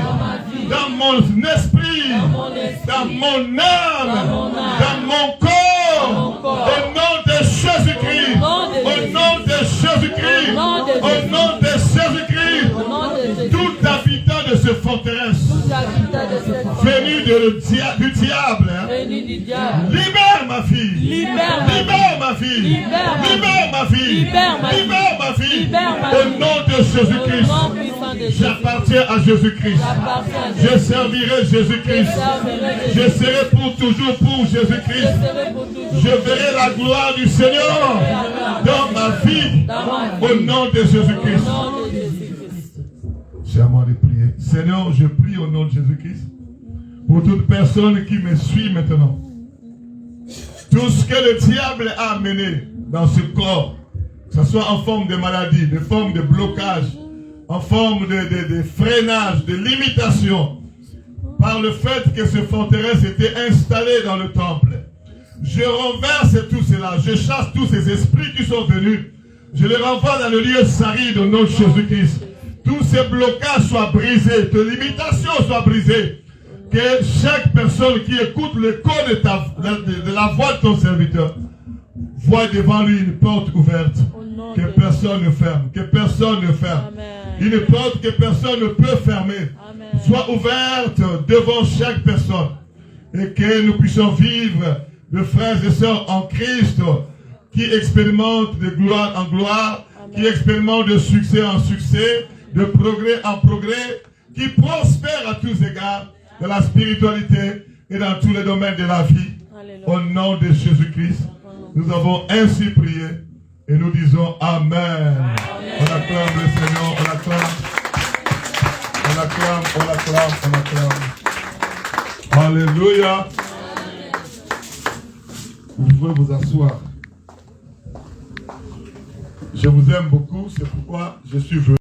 dans mon esprit, mon esprit, dans mon âme, mon âme, dans mon corps, corps. au nom de Jésus-Christ, au nom de Jésus-Christ, au nom de Jésus-Christ, au nom de Jésus. tout habitant de cette forteresse Tout habitant de cette forteresse venu du diable, hein, venu du diable. libère ma fille, Libère ma libère ma fille, Libère ma libère ma fille, Libère ma libère ma fille, Libère ma au fille. nom de Au Jésus-Christ. nom puissant de Jésus. J'appartiens à Jésus-Christ. J'appartiens à Je Jésus. servirai Jésus-Christ. Je serai pour toujours pour Je Jésus-Christ. serai pour toujours. Je verrai la gloire du Seigneur dans ma vie. Dans ma vie. Au nom de Au Jésus-Christ. nom de Jésus-Christ. C'est à moi de prier. Seigneur, je prie au nom de Jésus-Christ pour toute personne qui me suit maintenant. Tout ce que le diable a amené dans ce corps, que ce soit en forme de maladie, de forme de blocage, en forme de freinage, de limitation, par le fait que ce forteresse était installé dans le temple. Je renverse tout cela, je chasse tous ces esprits qui sont venus, je les renvoie dans le lieu sacré au nom de Jésus-Christ. Tous ces blocages soient brisés, tes limitations soient brisées. Que chaque personne qui écoute le code de la voix de ton serviteur voit devant lui une porte ouverte. Que personne ne ferme, que personne ne ferme. Amen. Une porte que personne ne peut fermer. Amen. Soit ouverte devant chaque personne. Et que nous puissions vivre de frères et sœurs en Christ qui expérimentent de gloire en gloire, Amen. qui expérimentent de succès en succès, de progrès en progrès, qui prospèrent à tous égards dans la spiritualité et dans tous les domaines de la vie. Alléluia. Au nom de Jésus-Christ, nous avons ainsi prié et nous disons Amen. On acclame le Seigneur, on acclame. On acclame, on acclame, on acclame. Alléluia. Vous pouvez vous asseoir. Je vous aime beaucoup, c'est pourquoi je suis venu.